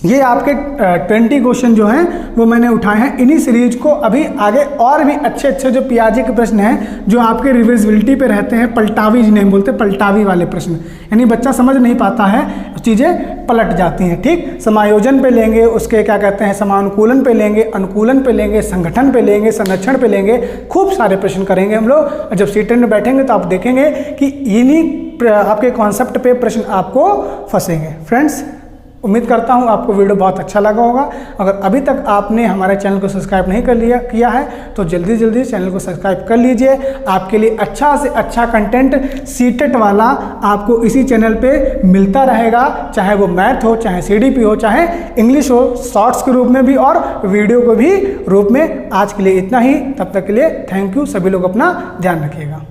ये आपके 20 क्वेश्चन जो हैं वो मैंने उठाए हैं। इन्हीं सीरीज को अभी आगे और भी अच्छे अच्छे जो पियाजे के प्रश्न हैं जो आपके रिविजिबिलिटी पे रहते हैं, पलटावी जिन्हें हम बोलते हैं, पलटावी वाले प्रश्न, यानी बच्चा समझ नहीं पाता है, चीज़ें पलट जाती हैं। ठीक, समायोजन पे लेंगे, उसके क्या कहते हैं समानुकूलन पे लेंगे, अनुकूलन पे लेंगे, संगठन पे लेंगे, संरक्षण पे लेंगे, खूब सारे प्रश्न करेंगे हम लोग। और जब सीटेट में बैठेंगे तो आप देखेंगे कि इन्हीं आपके कॉन्सेप्ट पे प्रश्न आपको फंसेंगे। फ्रेंड्स उम्मीद करता हूँ आपको वीडियो बहुत अच्छा लगा होगा। अगर अभी तक आपने हमारे चैनल को सब्सक्राइब नहीं किया है तो जल्दी जल्दी चैनल को सब्सक्राइब कर लीजिए। आपके लिए अच्छा से अच्छा कंटेंट सीटेट वाला आपको इसी चैनल पे मिलता रहेगा, चाहे वो मैथ हो, चाहे सीडीपी हो, चाहे इंग्लिश हो, शॉर्ट्स के रूप में भी और वीडियो को भी रूप में। आज के लिए इतना ही, तब तक के लिए थैंक यू। सभी लोग अपना ध्यान रखिएगा।